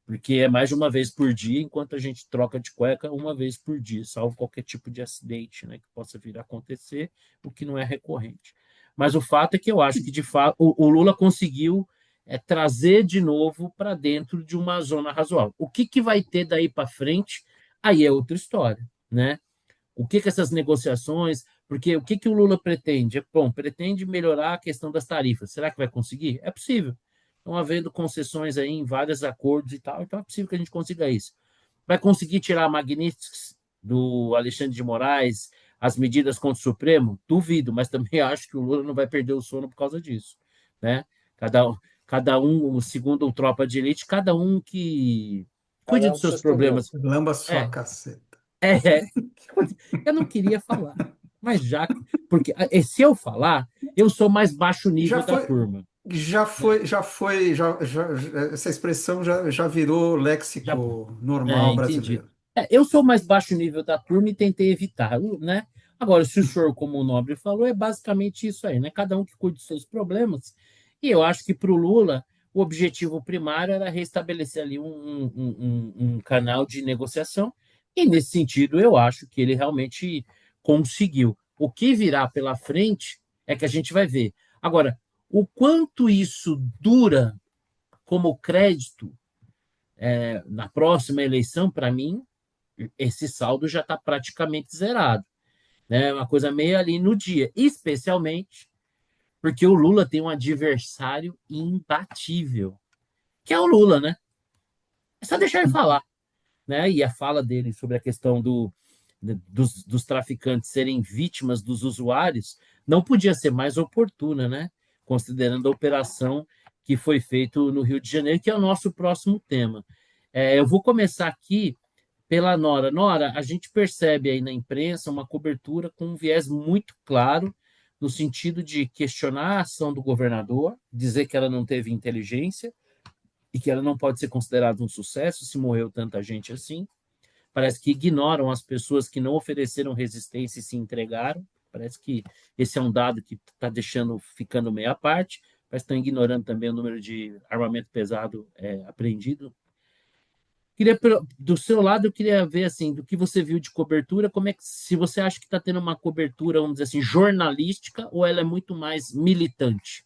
Porque é mais de uma vez por dia, enquanto a gente troca de cueca uma vez por dia, salvo qualquer tipo de acidente, né, que possa vir a acontecer, o que não é recorrente. Mas o fato é que eu acho que, de fato, o Lula conseguiu trazer de novo para dentro de uma zona razoável. O que, que vai ter daí para frente, aí é outra história, né? O que, que essas negociações, porque o que, que o Lula pretende? Bom, pretende melhorar a questão das tarifas. Será que vai conseguir? É possível. Estão havendo concessões aí em vários acordos e tal, então é possível que a gente consiga isso. Vai conseguir tirar a Magnitsky do Alexandre de Moraes, as medidas contra o Supremo? Duvido, mas também acho que o Lula não vai perder o sono por causa disso, né? Cada, cada um, segundo o Tropa de Elite, cada um que cuide Cada um dos com seus seus problemas. problemas. Lamba sua É, caceta. é, eu não queria falar, mas já, porque se eu falar, eu sou mais baixo Já nível da foi, turma, né? essa expressão já virou Já, léxico normal entendi. brasileiro. Eu sou mais baixo nível da turma e tentei evitar, né? Agora, se o senhor, como o Nobre falou, é basicamente isso aí, né? Cada um que cuide dos seus problemas. E eu acho que para o Lula, o objetivo primário era restabelecer ali um canal de negociação. E nesse sentido, eu acho que ele realmente conseguiu. O que virá pela frente é que a gente vai ver. Agora, o quanto isso dura como crédito na próxima eleição, para mim, esse saldo já está praticamente zerado. Né? Uma coisa meio ali no dia, especialmente porque o Lula tem um adversário imbatível, que é o Lula, né? É só deixar ele falar, né? E a fala dele sobre a questão dos traficantes serem vítimas dos usuários não podia ser mais oportuna, né? Considerando a operação que foi feita no Rio de Janeiro, que é o nosso próximo tema. Eu vou começar aqui pela Nora. Nora, a gente percebe aí na imprensa uma cobertura com um viés muito claro, no sentido de questionar a ação do governador, dizer que ela não teve inteligência e que ela não pode ser considerada um sucesso se morreu tanta gente assim. Parece que ignoram as pessoas que não ofereceram resistência e se entregaram. Parece que esse é um dado que está deixando ficando meio à parte. Parece que estão ignorando também o número de armamento pesado apreendido. Queria, do seu lado, eu queria ver assim, do que você viu de cobertura, como é que se você acha que está tendo uma cobertura, vamos dizer assim, jornalística ou ela é muito mais militante?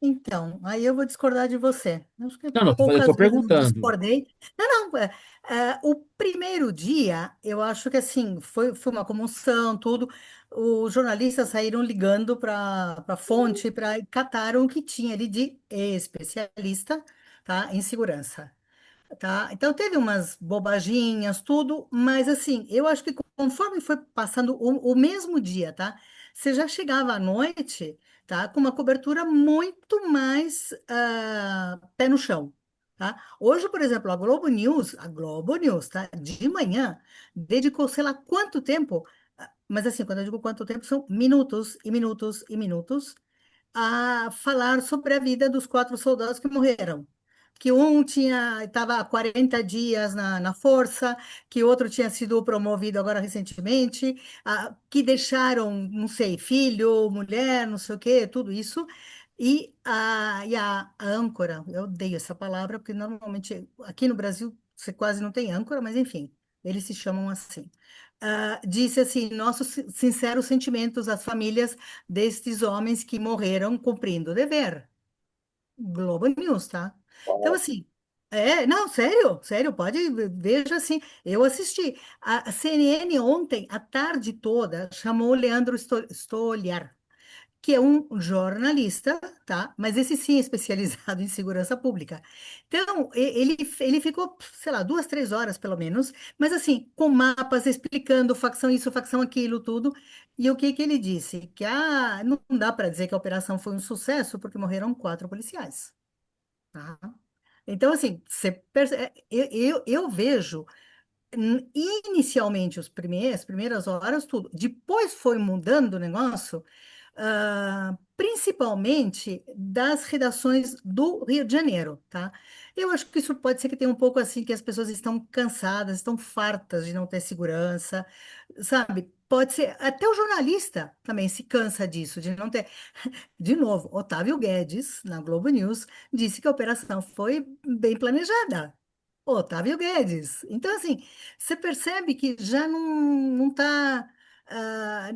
Então, aí eu vou discordar de você. Acho que Não, não, eu poucas estou vezes eu perguntando. discordei. Não, não. O primeiro dia, eu acho que assim, foi uma comoção, tudo. Os jornalistas saíram ligando para a fonte para cataram o que tinha ali de especialista, tá, em segurança. Tá? Então teve umas bobaginhas, tudo, mas assim, eu acho que conforme foi passando o mesmo dia, tá? Você já chegava à noite, tá? Com uma cobertura muito mais pé no chão, tá? Hoje, por exemplo, a Globo News, tá? De manhã, dedicou sei lá quanto tempo, mas assim, quando eu digo quanto tempo, são minutos e minutos e minutos a falar sobre a vida dos 4 soldados que morreram. Que um estava há 40 dias na força, que outro tinha sido promovido agora recentemente, que deixaram, não sei, filho, mulher, não sei o quê, tudo isso. E a âncora, eu odeio essa palavra, porque normalmente aqui no Brasil você quase não tem âncora, mas enfim, eles se chamam assim. Disse assim: nossos sinceros sentimentos às famílias destes homens que morreram cumprindo o dever. Globo News, tá? Então, assim, não, sério, sério, pode, veja assim, eu assisti. A CNN ontem, a tarde toda, chamou o Leandro Stoliar, que é um jornalista, tá? Mas esse sim é especializado em segurança pública. Então, ele ficou, sei lá, 2, 3 horas pelo menos, mas assim, com mapas explicando facção isso, facção aquilo, tudo. E o que que ele disse? Que não dá para dizer que a operação foi um sucesso porque morreram 4 policiais, tá? Então, assim, eu vejo inicialmente as primeiras horas, tudo. Depois foi mudando o negócio, principalmente das redações do Rio de Janeiro, tá? Eu acho que isso pode ser que tenha um pouco assim, que as pessoas estão cansadas, estão fartas de não ter segurança, sabe? Pode ser, até o jornalista também se cansa disso, de não ter. De novo, Otávio Guedes, na Globo News, disse que a operação foi bem planejada. Otávio Guedes. Então, assim, você percebe que já não está. ah,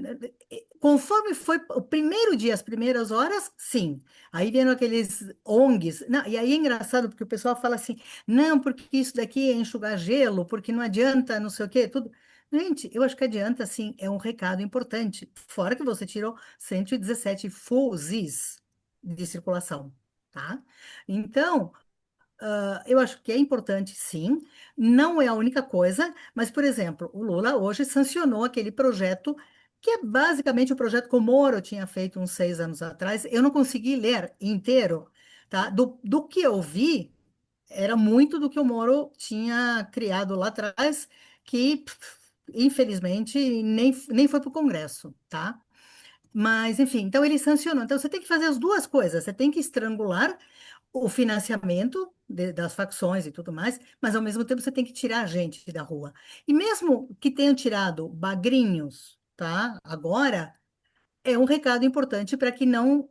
conforme foi o primeiro dia, as primeiras horas, sim. Aí vieram aqueles ONGs. Não, e aí é engraçado, porque o pessoal fala assim, não, porque isso daqui é enxugar gelo, porque não adianta, não sei o quê, tudo. Gente, eu acho que adianta, sim, é um recado importante. Fora que você tirou 117 fuzis de circulação, tá? Então, eu acho que é importante, sim. Não é a única coisa, mas, por exemplo, o Lula hoje sancionou aquele projeto, que é basicamente o projeto que o Moro tinha feito uns 6 anos atrás. Eu não consegui ler inteiro, tá? Do que eu vi, era muito do que o Moro tinha criado lá atrás, que, infelizmente, nem foi para o Congresso, tá? Mas, enfim, então ele sancionou. Então, você tem que fazer as duas coisas. Você tem que estrangular o financiamento das facções e tudo mais, mas ao mesmo tempo você tem que tirar a gente da rua. E mesmo que tenham tirado bagrinhos, tá? Agora é um recado importante para que não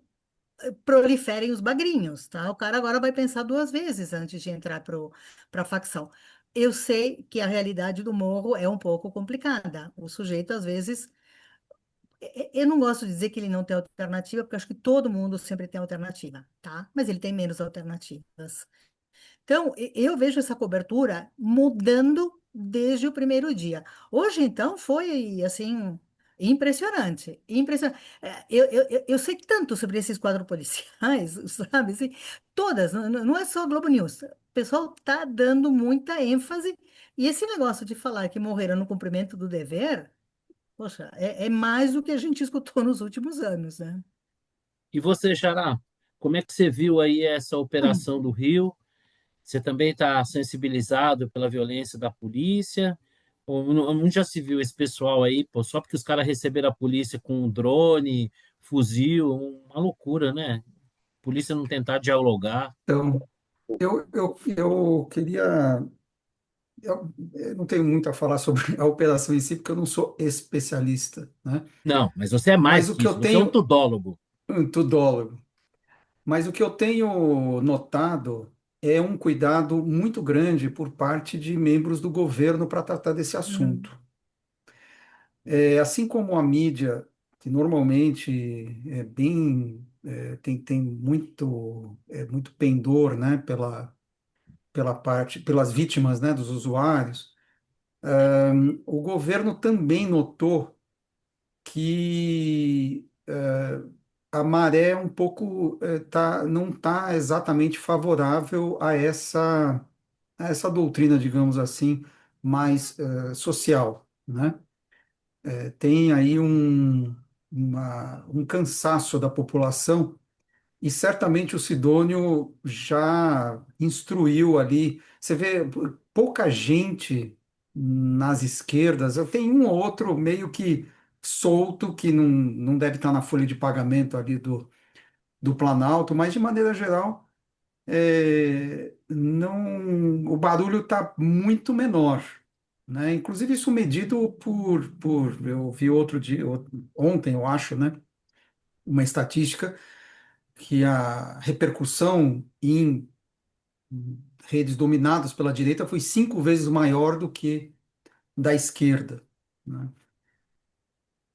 proliferem os bagrinhos, tá? O cara agora vai pensar duas vezes antes de entrar para a facção. Eu sei que a realidade do morro é um pouco complicada. O sujeito, às vezes, eu não gosto de dizer que ele não tem alternativa, porque eu acho que todo mundo sempre tem alternativa, tá? Mas ele tem menos alternativas. Então, eu vejo essa cobertura mudando desde o primeiro dia. Hoje, então, foi assim. Impressionante, impressionante. Eu sei tanto sobre esses quadros policiais, sabe? Assim, todas, não é só Globo News. O pessoal está dando muita ênfase. E esse negócio de falar que morreram no cumprimento do dever, poxa, é mais do que a gente escutou nos últimos anos, né? E você, Xará, como é que você viu aí essa operação do Rio? Você também está sensibilizado pela violência da polícia? Ou não já se viu esse pessoal aí, pô, só porque os caras receberam a polícia com um drone, fuzil, uma loucura, né? Polícia não tentar dialogar. Então, eu queria. Eu não tenho muito a falar sobre a operação em si, porque eu não sou especialista, né? Não, mas você é mais Mas o que que isso, eu você é um tenho, tudólogo. tudólogo, mas o que eu tenho notado é um cuidado muito grande por parte de membros do governo para tratar desse Hum, assunto. Assim como a mídia, que normalmente tem muito pendor, né, pela parte, pelas vítimas, né, dos usuários, o governo também notou que a maré um pouco não está exatamente favorável a essa doutrina, digamos assim, mais social, né? Tem aí um cansaço da população e certamente o Sidônio já instruiu ali. Você vê pouca gente nas esquerdas, eu tenho um ou outro meio que solto que não deve estar na folha de pagamento ali do Planalto, mas de maneira geral, não, o barulho está muito menor. Né? Inclusive isso medido eu vi outro dia, ontem, eu acho, né? Uma estatística que a repercussão em redes dominadas pela direita foi 5 vezes maior do que da esquerda. Né?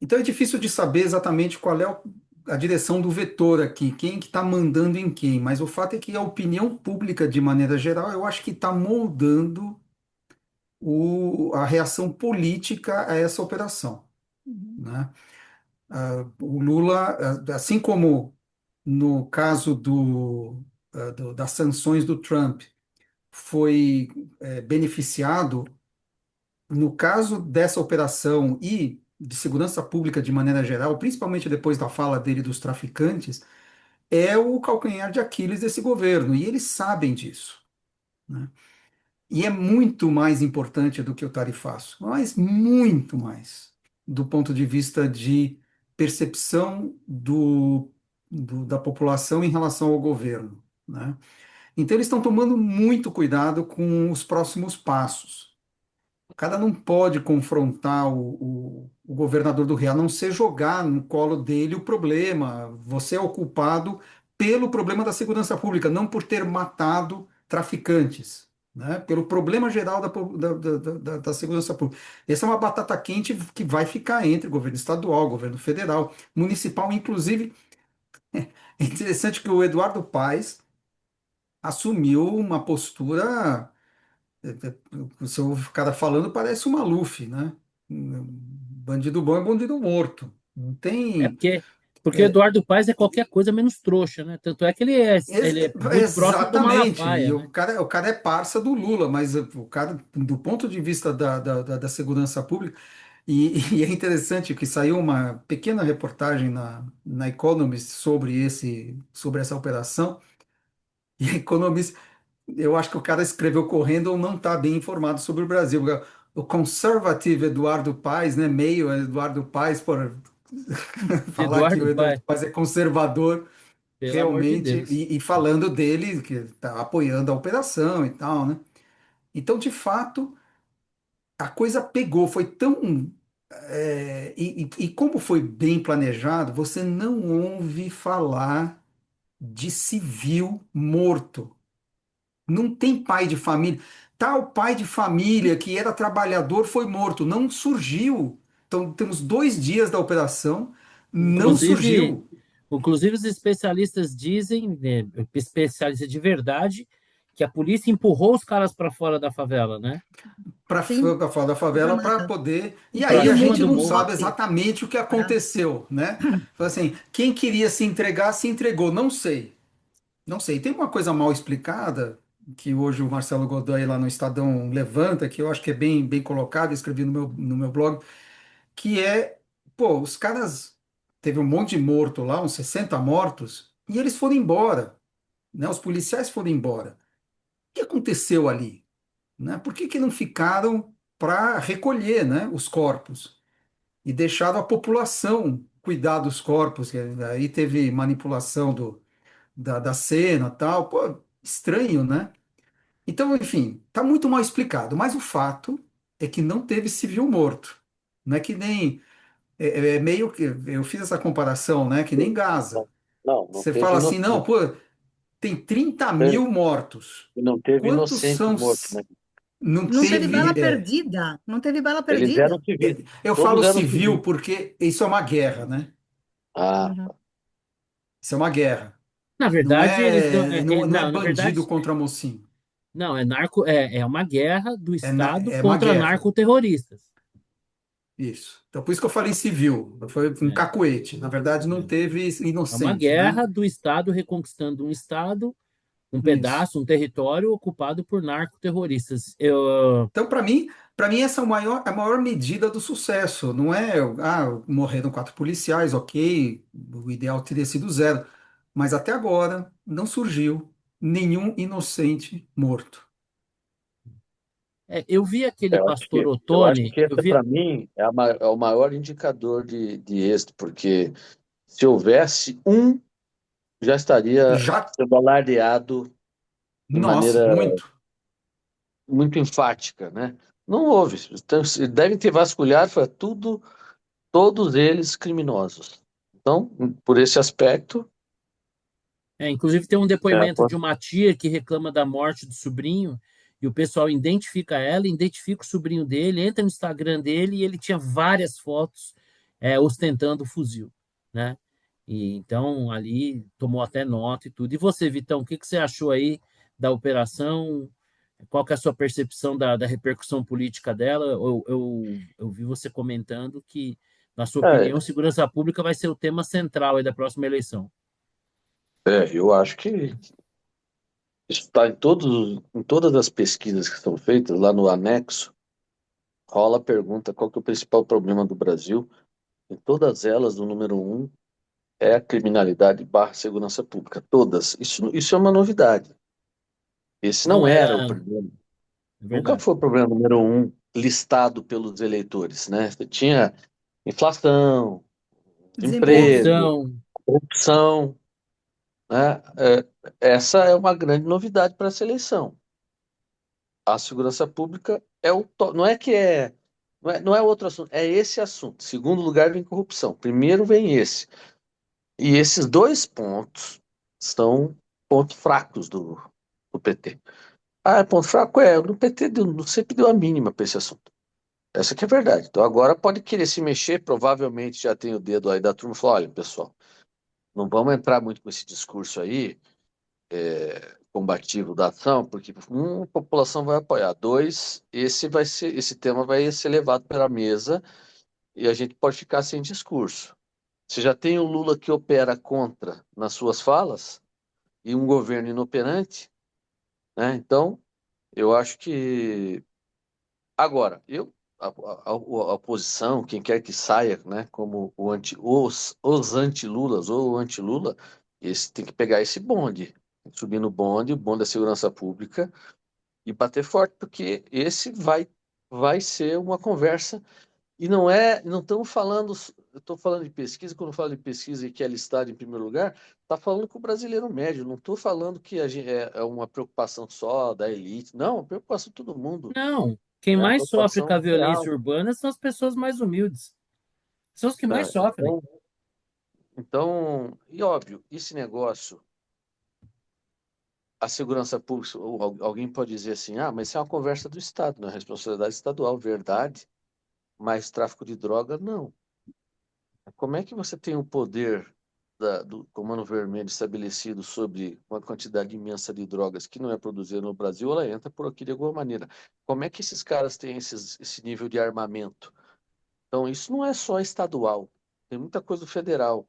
Então é difícil de saber exatamente qual é a direção do vetor aqui, quem que está mandando em quem, mas o fato é que a opinião pública, de maneira geral, eu acho que está moldando a reação política a essa operação. uhum, Né? O Lula, assim como no caso das sanções do Trump, foi beneficiado, no caso dessa operação e de segurança pública de maneira geral, principalmente depois da fala dele dos traficantes, é o calcanhar de Aquiles desse governo, e eles sabem disso. Né? E é muito mais importante do que o tarifaço, mas muito mais, do ponto de vista de percepção da população em relação ao governo. Né? Então, eles estão tomando muito cuidado com os próximos passos. O cara não pode confrontar o governador do Rio, a não ser jogar no colo dele o problema. Você é o culpado pelo problema da segurança pública, não por ter matado traficantes. né? Pelo problema geral da segurança pública. Essa é uma batata quente que vai ficar entre governo estadual, governo federal, municipal, inclusive. É interessante que o Eduardo Paes assumiu uma postura. O seu cara falando parece o Maluf, né? Bandido bom é bandido morto. Não É tem. porque o Eduardo Paes é qualquer coisa menos trouxa, né? Tanto é que ele é muito próximo do Exatamente. E Malafaia, o né? cara, o cara é parça do Lula, mas o cara, do ponto de vista da segurança pública, e é interessante que saiu uma pequena reportagem na Economist sobre essa operação, e a Economist, eu acho que o cara escreveu correndo ou não está bem informado sobre o Brasil. O conservative Eduardo Paes, né, meio Eduardo Paes, por falar que o Eduardo Eduardo Paes, Paes é conservador pelo amor de realmente, Deus. e falando dele, que está apoiando a operação e tal, né? Então, de fato, a coisa pegou, foi tão. E como foi bem planejado, você não ouve falar de civil morto. Não tem pai de família. Tal pai de família que era trabalhador foi morto. Não surgiu. Então, temos 2 dias da operação, não Inclusive, surgiu. inclusive os especialistas dizem, né, especialistas de verdade, que a polícia empurrou os caras para fora da favela, né? Para Sim, fora da favela para exatamente. poder. E Para aí a cima gente do não morro. sabe Bote, exatamente o que né? aconteceu, né? Então, assim, quem queria se entregar se entregou, não sei. Não sei. Tem uma coisa mal explicada que hoje o Marcelo Godoy lá no Estadão levanta, que eu acho que é bem colocado, escrevi no meu blog, que é, pô, os caras teve um monte de morto lá, uns 60 mortos, e eles foram embora, né? Os policiais foram embora. O que aconteceu ali? Né? Por que que não ficaram para recolher, né, os corpos e deixaram a população cuidar dos corpos? Que aí teve manipulação da cena, tal. Pô, estranho, né? Então, enfim, tá muito mal explicado. Mas o fato é que não teve civil morto. Não é que nem é meio que eu fiz essa comparação, né? Que nem Gaza. Não, não, não Você fala teve assim, não, pô, tem 30 mil mortos. não teve Quantos inocente são? morto, né? Não Não teve teve. bala perdida. Não teve bala Eles eram perdida. civis, Eu falo todos eram civil civis. porque isso é uma guerra, né? Ah, Uhum. Isso é uma guerra. Na Não verdade, eles não, é, não, não é não, na bandido verdade, contra mocinho. não, é narco, é uma guerra do Estado É uma contra guerra. narcoterroristas. Isso. Então, por isso que eu falei civil. Foi um É, cacuete. Na verdade, não é. teve É uma inocente, né? guerra do Estado reconquistando um Estado, um Isso. pedaço, um território ocupado por narcoterroristas. Eu, Então, para mim essa é a maior medida do sucesso. Não é, morreram 4 policiais, ok, o ideal teria sido zero. Mas até agora não surgiu nenhum inocente morto. eu vi aquele pastor eu acho Ottoni, que esse, para mim, é o maior indicador de êxito, porque se houvesse um, já estaria Já, sendo alardeado de nossa, maneira muito. muito enfática, né? Não houve. Então, devem ter vasculhado, foi tudo, todos eles criminosos. Então, por esse aspecto, inclusive tem um é, depoimento de uma tia que reclama da morte do sobrinho, e o pessoal identifica ela, identifica o sobrinho dele, entra no Instagram dele e ele tinha várias fotos ostentando o fuzil, né? E então ali tomou até nota e tudo. E você, Vitão, o que que você achou aí da operação? Qual que é a sua percepção da repercussão política dela? Eu vi você comentando que, na sua opinião, é, segurança pública vai ser o tema central aí da próxima eleição. eu acho que isso está em todas as pesquisas que são feitas, lá no anexo, rola a pergunta qual que é o principal problema do Brasil. Em todas elas, o número um é a criminalidade barra segurança pública. Todas. Isso é uma novidade. Esse Não não era o era, problema. é Nunca verdade. foi o problema número um listado pelos eleitores, né? Você tinha inflação, Desemprego. emprego, Corrupção, corrupção, né? Essa é uma grande novidade para essa eleição. A segurança pública não é que não é outro assunto, é esse assunto. Segundo lugar vem corrupção. Primeiro vem esse. E esses dois pontos são pontos fracos do PT. Ah, é ponto fraco? No PT sempre deu a mínima para esse assunto. Essa que é a verdade. Então agora pode querer se mexer, provavelmente já tem o dedo aí da turma e falou, olha, pessoal, não vamos entrar muito com esse discurso aí, combativo da ação, porque a população vai apoiar. Dois, esse tema vai ser levado pela mesa e a gente pode ficar sem discurso. Você já tem o Lula que opera contra nas suas falas e um governo inoperante, né? Então, eu acho que agora, a oposição, quem quer que saia, né, como os anti-Lulas ou o anti-Lula, esse tem que pegar esse bonde, subir no bonde, o bonde da segurança pública e bater forte, porque esse vai ser uma conversa. E não estamos falando, eu estou falando de pesquisa, quando eu falo de pesquisa e que é listado em primeiro lugar, está falando com o brasileiro médio, não estou falando que é uma preocupação só da elite, não, é uma preocupação de todo mundo, Não, quem é uma mais sofre com preocupação a violência real. urbana são as pessoas mais humildes. São os que mais Né? sofrem. Então, e óbvio, esse negócio, a segurança pública, alguém pode dizer assim, ah, mas isso é uma conversa do Estado, não é responsabilidade estadual, verdade, mas tráfico de droga, não. Como é que você tem o poder do Comando Vermelho estabelecido sobre uma quantidade imensa de drogas que não é produzida no Brasil, ela entra por aqui de alguma maneira. Como é que esses caras têm esse nível de armamento? Então, isso não é só estadual, tem muita coisa federal.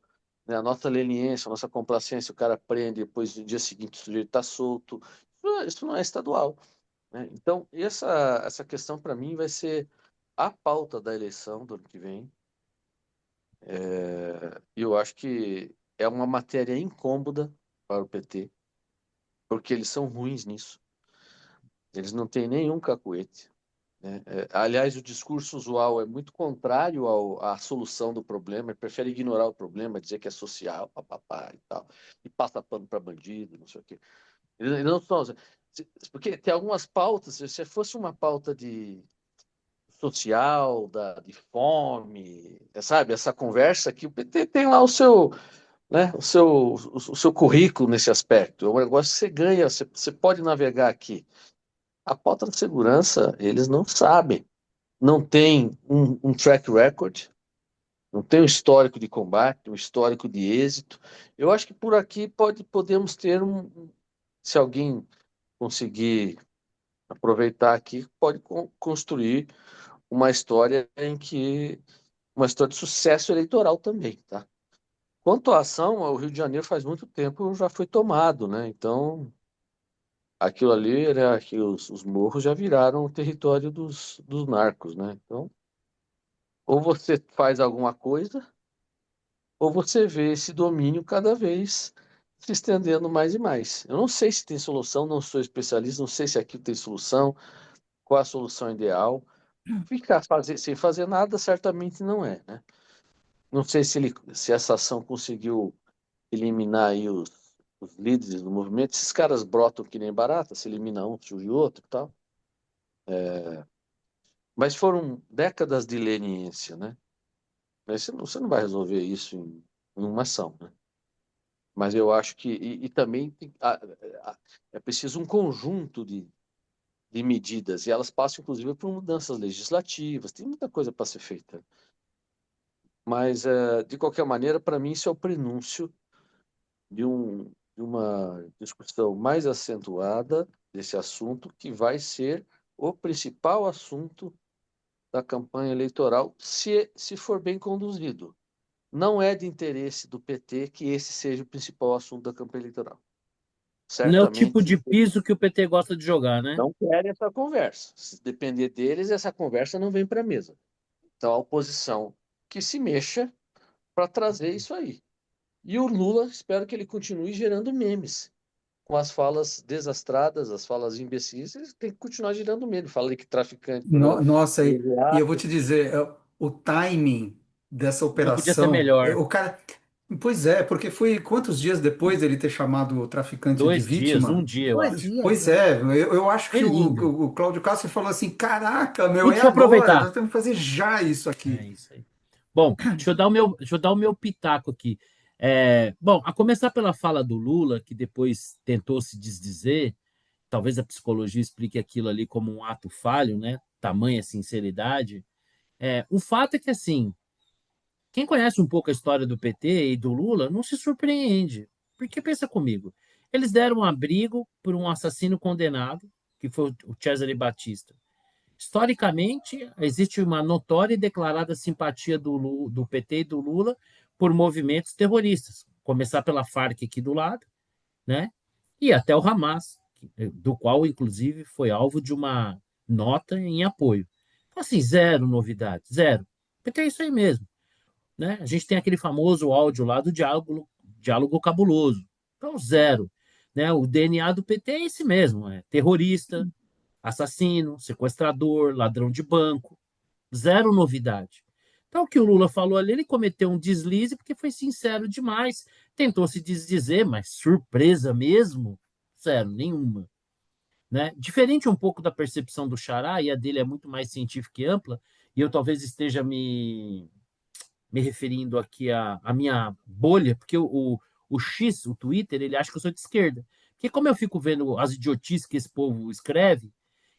Né? A nossa leniência, a nossa complacência, o cara prende, depois no dia seguinte o sujeito está solto. Isso não é estadual. Né? Então, essa questão, para mim, vai ser a pauta da eleição do ano que vem. E eu acho que é uma matéria incômoda para o PT, porque eles são ruins nisso. Eles não têm nenhum cacuete. Né? Aliás, o discurso usual é muito contrário à solução do problema, ele prefere ignorar o problema, dizer que é social, papapá e tal, e passa pano para bandido, não sei o quê. Eles não são. Porque tem algumas pautas, se fosse uma pauta de social, de fome, sabe, essa conversa que o PT tem lá o seu, né, o seu currículo nesse aspecto. É um negócio que você ganha, você pode navegar aqui. A pauta de segurança, eles não sabem. Não tem um track record, não tem um histórico de combate, um histórico de êxito. Eu acho que por aqui podemos ter se alguém conseguir aproveitar aqui, pode construir uma história uma história de sucesso eleitoral também, tá? Quanto à ação, o Rio de Janeiro faz muito tempo já foi tomado, né? Então, aquilo ali, né, que os morros já viraram o território dos narcos, né? Então, ou você faz alguma coisa, ou você vê esse domínio cada vez se estendendo mais e mais. Eu não sei se tem solução, não sou especialista, não sei se aqui tem solução, qual a solução ideal. Sem fazer nada certamente não é, né? Não sei se essa ação conseguiu eliminar aí os líderes do movimento. Esses caras brotam que nem barata, se elimina um, surge outro e tal. Mas foram décadas de leniência, né? Mas você não vai resolver isso em uma ação, né? Mas eu acho que. E também é preciso um conjunto de medidas, e elas passam, inclusive, por mudanças legislativas, tem muita coisa para ser feita. Mas, de qualquer maneira, para mim, isso é o prenúncio de uma discussão mais acentuada desse assunto, que vai ser o principal assunto da campanha eleitoral, se for bem conduzido. Não é de interesse do PT que esse seja o principal assunto da campanha eleitoral. Não é o tipo Certamente de piso que o PT gosta de jogar, né? não querem essa conversa. Se depender deles, essa conversa não vem para a mesa. Então, a oposição que se mexa para trazer isso aí. E o Lula, espero que ele continue gerando memes. Com as falas desastradas, as falas imbecis, ele tem que continuar gerando memes. Fala que traficante Nossa, e eu vou imediato. te dizer, o timing dessa Não podia ser operação, melhor. o cara. Pois é, porque foi quantos dias depois dele ter chamado o traficante de 2 dias, um vítima? dia, eu Dois acho. dias, Pois né? é, eu acho que Melindre. o Cláudio Castro falou assim: caraca, E meu, é deixa eu agora, aproveitar. nós temos que fazer já isso É aqui. isso aí. Bom, deixa eu dar o meu pitaco aqui. Bom, a começar pela fala do Lula, que depois tentou se desdizer, talvez a psicologia explique aquilo ali como um ato falho, né? Tamanha sinceridade. O fato é que, assim, quem conhece um pouco a história do PT e do Lula não se surpreende. Porque pensa comigo, eles deram um abrigo por um assassino condenado, que foi o Cesare Batista. Historicamente, existe uma notória e declarada simpatia do PT e do Lula por movimentos terroristas. Começar pela Farc aqui do lado, né? E até o Hamas, do qual, inclusive, foi alvo de uma nota em apoio. Então, assim, zero novidade, zero. Porque é isso aí mesmo, né? A gente tem aquele famoso áudio lá do diálogo cabuloso. Então, zero. Né? O DNA do PT é esse mesmo, é terrorista, assassino, sequestrador, ladrão de banco, zero novidade. Então, o que o Lula falou ali, ele cometeu um deslize porque foi sincero demais, tentou se desdizer, mas surpresa mesmo, zero, nenhuma. Né? Diferente um pouco da percepção do Xará, e a dele é muito mais científica e ampla, e eu talvez esteja me referindo aqui à minha bolha, porque o X, o Twitter, ele acha que eu sou de esquerda. Porque como eu fico vendo as idiotices que esse povo escreve,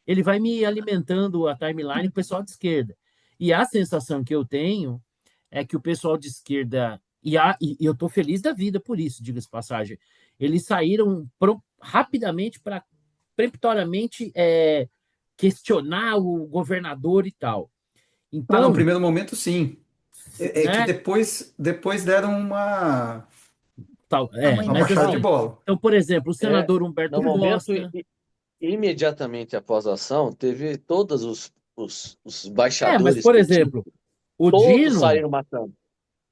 ele vai me alimentando a timeline com o pessoal de esquerda. E a sensação que eu tenho é que o pessoal de esquerda, e eu estou feliz da vida por isso, diga-se de passagem, eles saíram rapidamente para, peremptoriamente, questionar o governador e tal. Ah, no Então, primeiro momento, sim. É que né, depois deram tal, Uma uma mas baixada de engordada. assim, bola. então, por exemplo, o É, senador no Humberto momento, Costa, imediatamente após a ação, teve todos os mas, baixadores por petistas, exemplo, o todos Dino, saíram matando.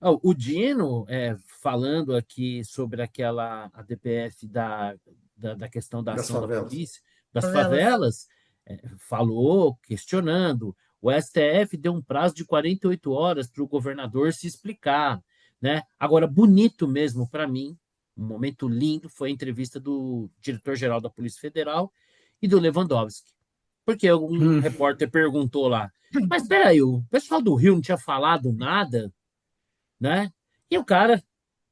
o Dino, falando aqui sobre aquela a DPF da questão da Das ação da favelas. polícia, das Favelas. favelas, falou, questionando. O STF deu um prazo de 48 horas para o governador se explicar. Né? Agora, bonito mesmo para mim, um momento lindo, foi a entrevista do diretor-geral da Polícia Federal e do Lewandowski. Porque um Hum. repórter perguntou lá, mas espera aí, o pessoal do Rio não tinha falado nada, né? E o cara,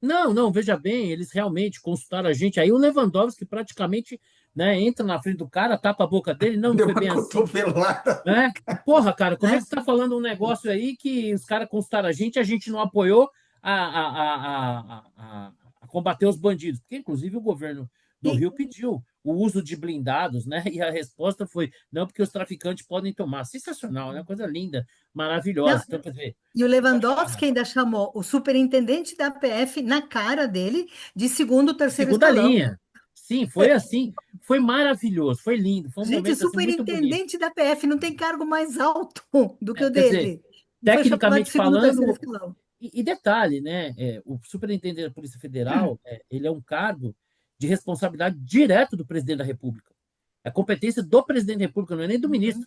não, não, veja bem, eles realmente consultaram a gente. Aí o Lewandowski praticamente, né, entra na frente do cara, tapa a boca dele, não, não Deu foi uma bem assim, cotovelada. né? Porra, cara, como é Né? que você tá falando um negócio aí que os caras consultaram a gente não apoiou a combater os bandidos? Porque, inclusive, o governo do E, Rio pediu o uso de blindados, né? E a resposta foi, não, porque os traficantes podem tomar. Sensacional, né? Coisa linda, não, maravilhosa. Então, quer dizer, e o pode falar. Lewandowski ainda chamou o superintendente da PF na cara dele de segundo, terceiro Segunda escalão. linha. Sim, foi assim. Foi maravilhoso, foi lindo, foi um Gente, o momento assim muito bonito. superintendente da PF não tem cargo mais alto do que o Quer dizer, dele. E foi chamado de tecnicamente segundo, terceiro falando, escalão. e detalhe, né? O superintendente da Polícia Federal, ele é um cargo de responsabilidade direto do presidente da República. É competência do presidente da República, não é nem do Uhum. ministro.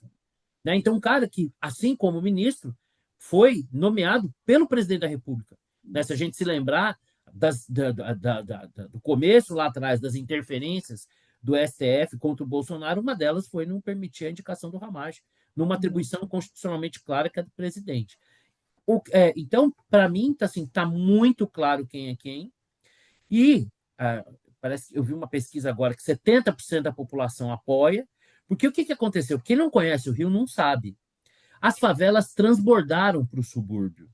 Né? Então, um cara que, assim como o ministro, foi nomeado pelo presidente da República. Né? Se a gente se lembrar do começo lá atrás, das interferências do STF contra o Bolsonaro, uma delas foi não permitir a indicação do Ramagem, numa atribuição constitucionalmente clara que é do presidente. Então, para mim, tá muito claro quem é quem. E parece que eu vi uma pesquisa agora que 70% da população apoia. Porque o que aconteceu? Quem não conhece o Rio não sabe. As favelas transbordaram para o subúrbio.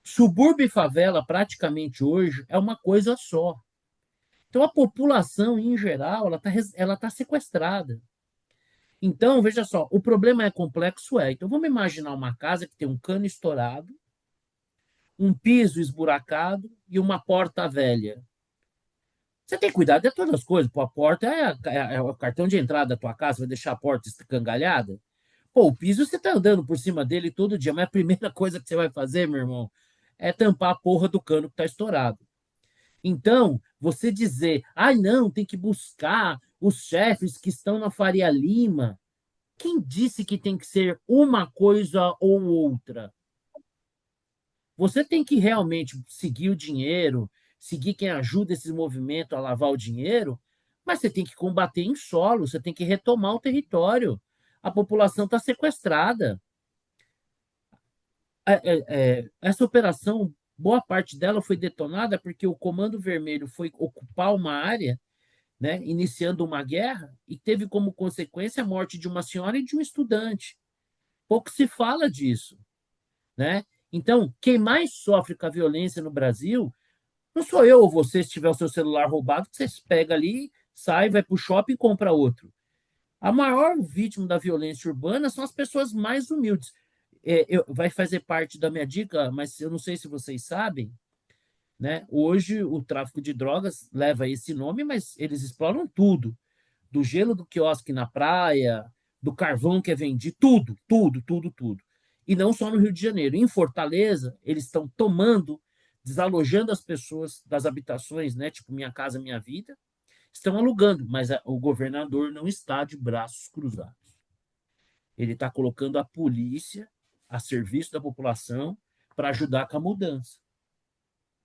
Subúrbio e favela, praticamente hoje, é uma coisa só. Então, a população, em geral, ela tá sequestrada. Então, veja só, o problema é complexo, é. Então, vamos imaginar uma casa que tem um cano estourado, um piso esburacado e uma porta velha. Você tem que cuidar de todas as coisas. Pô, a porta é o cartão de entrada da tua casa, vai deixar a porta escangalhada? Pô, o piso você tá andando por cima dele todo dia, mas a primeira coisa que você vai fazer, meu irmão, é tampar a porra do cano que tá estourado. Então, você dizer, não, tem que buscar os chefes que estão na Faria Lima. Quem disse que tem que ser uma coisa ou outra? Você tem que realmente seguir o dinheiro, seguir quem ajuda esses movimentos a lavar o dinheiro, mas você tem que combater em solo, você tem que retomar o território. A população está sequestrada. Essa operação, boa parte dela foi detonada porque o Comando Vermelho foi ocupar uma área né, iniciando uma guerra e teve como consequência a morte de uma senhora e de um estudante. Pouco se fala disso, né? Então, quem mais sofre com a violência no Brasil não sou eu ou você, se tiver o seu celular roubado, que você pega ali, sai, vai para o shopping e compra outro. A maior vítima da violência urbana são as pessoas mais humildes. Vai fazer parte da minha dica, mas eu não sei se vocês sabem, né? Hoje o tráfico de drogas leva esse nome, mas eles exploram tudo. Do gelo do quiosque na praia, do carvão que é vendido, tudo, tudo, tudo, tudo. E não só no Rio de Janeiro. Em Fortaleza, eles estão tomando, desalojando as pessoas das habitações, né? Tipo Minha Casa Minha Vida, estão alugando, mas o governador não está de braços cruzados. Ele está colocando a polícia a serviço da população para ajudar com a mudança.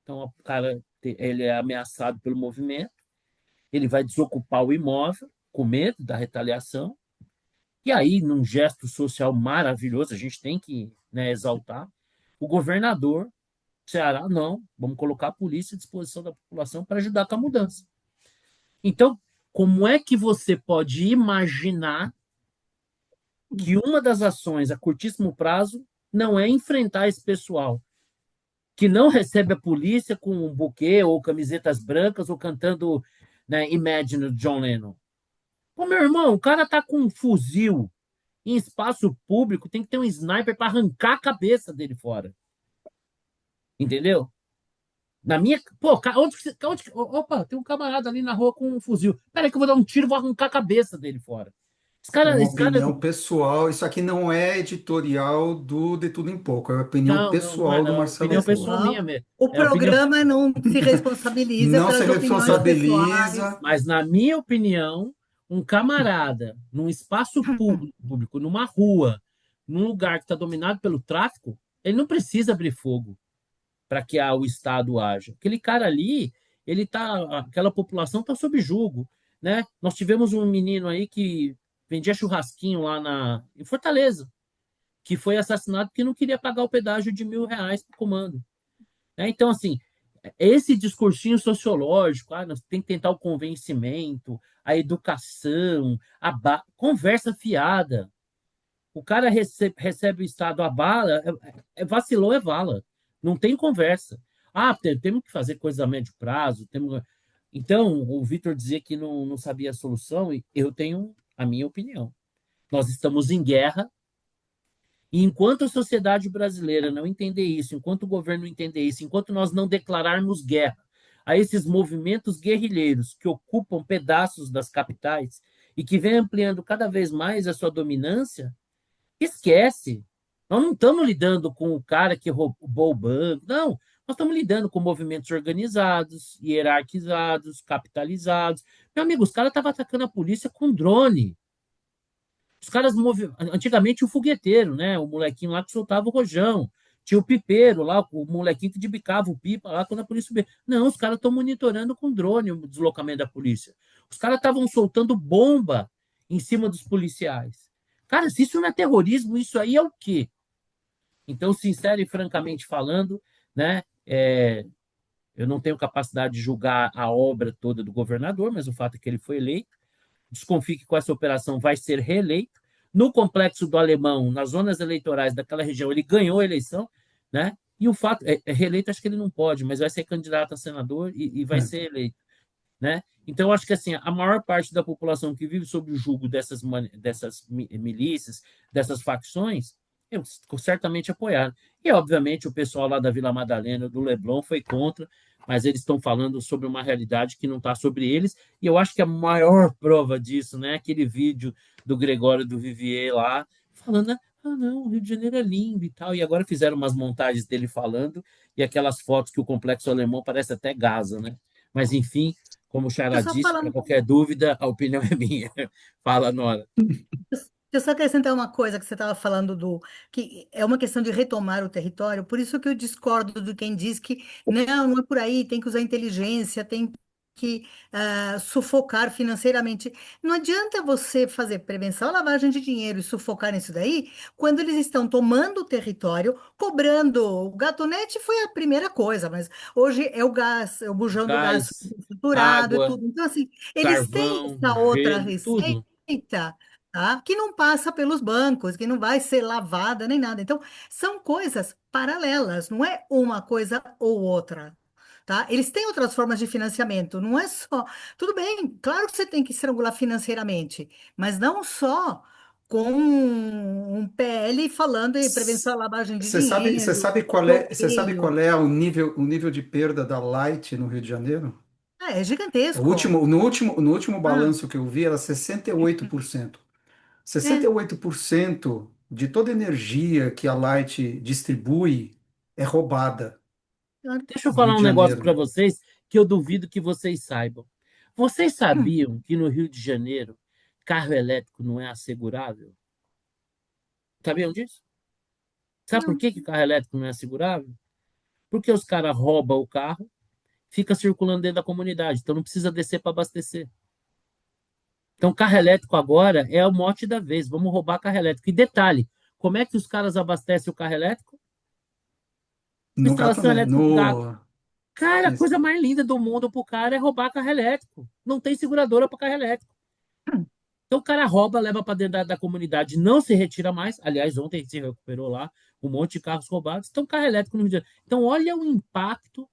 Então, o cara ele é ameaçado pelo movimento, ele vai desocupar o imóvel com medo da retaliação, e aí, num gesto social maravilhoso, a gente tem que, né, exaltar, o governador do Ceará, não, vamos colocar a polícia à disposição da população para ajudar com a mudança. Então, como é que você pode imaginar que uma das ações a curtíssimo prazo não é enfrentar esse pessoal que não recebe a polícia com um buquê ou camisetas brancas ou cantando, né, Imagine do John Lennon? Pô, meu irmão, o cara tá com um fuzil em espaço público, tem que ter um sniper para arrancar a cabeça dele fora. Entendeu? Na minha. Pô, opa, tem um camarada ali na rua com um fuzil. Peraí que eu vou dar um tiro e vou arrancar a cabeça dele fora. É uma Esse cara. opinião pessoal. Isso aqui não é editorial do De Tudo em Pouco, é a opinião Não, não, não é pessoal do não. É Marcelo opinião pessoal Rolo. minha Pessoal, mesmo. o É opinião. programa não se responsabiliza Não se pelas opiniões pessoais. responsabiliza. Mas, na minha opinião, um camarada num espaço público, numa rua, num lugar que está dominado pelo tráfico, ele não precisa abrir fogo para que o Estado haja. Aquele cara ali, aquela população está sob julgo, né? Nós tivemos um menino aí que vendia churrasquinho lá em Fortaleza, que foi assassinado porque não queria pagar o pedágio de R$ 1.000 para o comando. Né? Então, assim, esse discursinho sociológico, nós tem que tentar o convencimento, a educação, conversa fiada. O cara recebe o Estado a bala, vacilou, é vala. Não tem conversa. Temos que fazer coisas a médio prazo. Então, o Vitor dizia que não sabia a solução, e eu tenho a minha opinião. Nós estamos em guerra, e enquanto a sociedade brasileira não entender isso, enquanto o governo não entender isso, enquanto nós não declararmos guerra a esses movimentos guerrilheiros que ocupam pedaços das capitais e que vêm ampliando cada vez mais a sua dominância, esquece. Nós não estamos lidando com o cara que roubou o banco, não. Nós estamos lidando com movimentos organizados, hierarquizados, capitalizados. Meu amigo, os caras estavam atacando a polícia com drone. Os caras antigamente o fogueteiro, né? O molequinho lá que soltava o rojão. Tinha o pipeiro lá, o molequinho que debicava o pipa lá quando a polícia subia. Não, os caras estão monitorando com drone o deslocamento da polícia. Os caras estavam soltando bomba em cima dos policiais. Cara, se isso não é terrorismo, isso aí é o quê? Então, sincero e francamente falando, né? Eu não tenho capacidade de julgar a obra toda do governador, mas o fato é que ele foi eleito. Desconfie que com essa operação vai ser reeleito. No complexo do Alemão, nas zonas eleitorais daquela região, ele ganhou a eleição, né? E o fato reeleito, acho que ele não pode, mas vai ser candidato a senador e vai ser eleito, né? Então, eu acho que assim, a maior parte da população que vive sob o jugo dessas milícias, dessas facções, eu certamente apoiar. E, obviamente, o pessoal lá da Vila Madalena, do Leblon, foi contra, mas eles estão falando sobre uma realidade que não está sobre eles, e eu acho que a maior prova disso, né, aquele vídeo do Gregório do Vivier lá, falando, né, não, o Rio de Janeiro é lindo e tal, e agora fizeram umas montagens dele falando, e aquelas fotos que o Complexo Alemão parece até Gaza, né? Mas, enfim, como o Xará Eu só disse, para falar, qualquer dúvida, a opinião é minha. Fala, Nora. eu só acrescentar uma coisa que você estava falando que é uma questão de retomar o território, por isso que eu discordo de quem diz que não é por aí, tem que usar inteligência, tem que sufocar financeiramente. Não adianta você fazer prevenção à lavagem de dinheiro e sufocar nisso daí, quando eles estão tomando o território, cobrando. O gatonete foi a primeira coisa, mas hoje é o gás, é o bujão do gás Gás, estruturado e água, tudo. Então, assim, eles têm carvão, essa outra gelo, tudo. receita, tá? Que não passa pelos bancos, que não vai ser lavada nem nada. Então, são coisas paralelas, não é uma coisa ou outra. Tá? Eles têm outras formas de financiamento, não é só. Tudo bem, claro que você tem que estrangular financeiramente, mas não só com um PL falando em prevenção à lavagem de Você dinheiro, sabe você sabe qual bloqueio. é o nível de perda da Light no Rio de Janeiro? É gigantesco. No último Ah, balanço que eu vi era 68%. é. 68% de toda energia que a Light distribui é roubada Claro. Deixa eu no Rio falar de um negócio Janeiro. para vocês que eu duvido que vocês saibam. Vocês sabiam que no Rio de Janeiro carro elétrico não é assegurável? Sabiam disso? Sabe por Não. que que carro elétrico não é assegurável? Porque os caras roubam o carro, fica circulando dentro da comunidade, então não precisa descer para abastecer. Então, carro elétrico agora é o mote da vez. Vamos roubar carro elétrico. E detalhe, como é que os caras abastecem o carro elétrico? No Instalação Gatoné, elétrica da no... cara, a coisa mais linda do mundo pro cara é roubar carro elétrico. Não tem seguradora para carro elétrico. Então o cara rouba, leva para dentro da comunidade, não se retira mais. Aliás, ontem se recuperou lá um monte de carros roubados. Então, carro elétrico no Rio de Janeiro. Então, olha o impacto,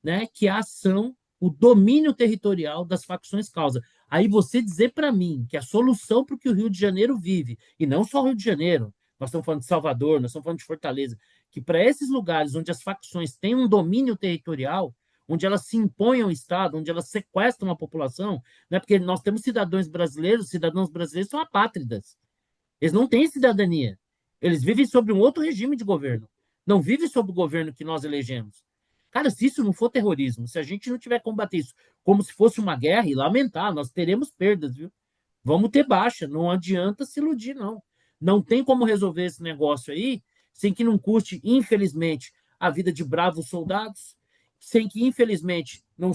né, que a ação, o domínio territorial das facções causa. Aí você dizer para mim que a solução para o que o Rio de Janeiro vive, e não só o Rio de Janeiro, nós estamos falando de Salvador, nós estamos falando de Fortaleza, que para esses lugares onde as facções têm um domínio territorial, onde elas se impõem ao Estado, onde elas sequestram a população, né, porque nós temos cidadãos brasileiros são apátridas, eles não têm cidadania, eles vivem sob um outro regime de governo, não vivem sob o governo que nós elegemos. Cara, se isso não for terrorismo, se a gente não tiver que combater isso como se fosse uma guerra, e lamentar, nós teremos perdas, viu? Vamos ter baixa, não adianta se iludir, não. Não tem como resolver esse negócio aí sem que não custe, infelizmente, a vida de bravos soldados, sem que, infelizmente, não,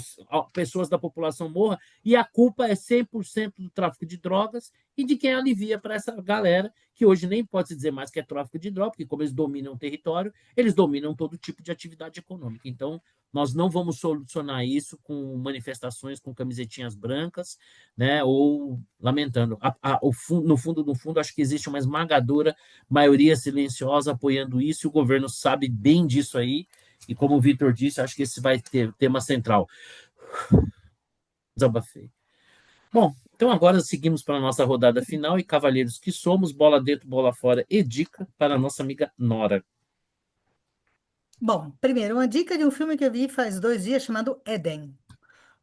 pessoas da população morram, e a culpa é 100% do tráfico de drogas e de quem alivia para essa galera, que hoje nem pode se dizer mais que é tráfico de drogas, porque como eles dominam o território, eles dominam todo tipo de atividade econômica. Então, nós não vamos solucionar isso com manifestações com camisetinhas brancas, né, ou lamentando. No fundo, acho que existe uma esmagadora maioria silenciosa apoiando isso, e o governo sabe bem disso aí, e como o Vitor disse, acho que esse vai ter tema central. Desabafei. Bom, então agora seguimos para a nossa rodada final e cavalheiros que somos, bola dentro, bola fora e dica para a nossa amiga Nora. Bom, primeiro, uma dica de um filme que eu vi faz 2 dias chamado Eden.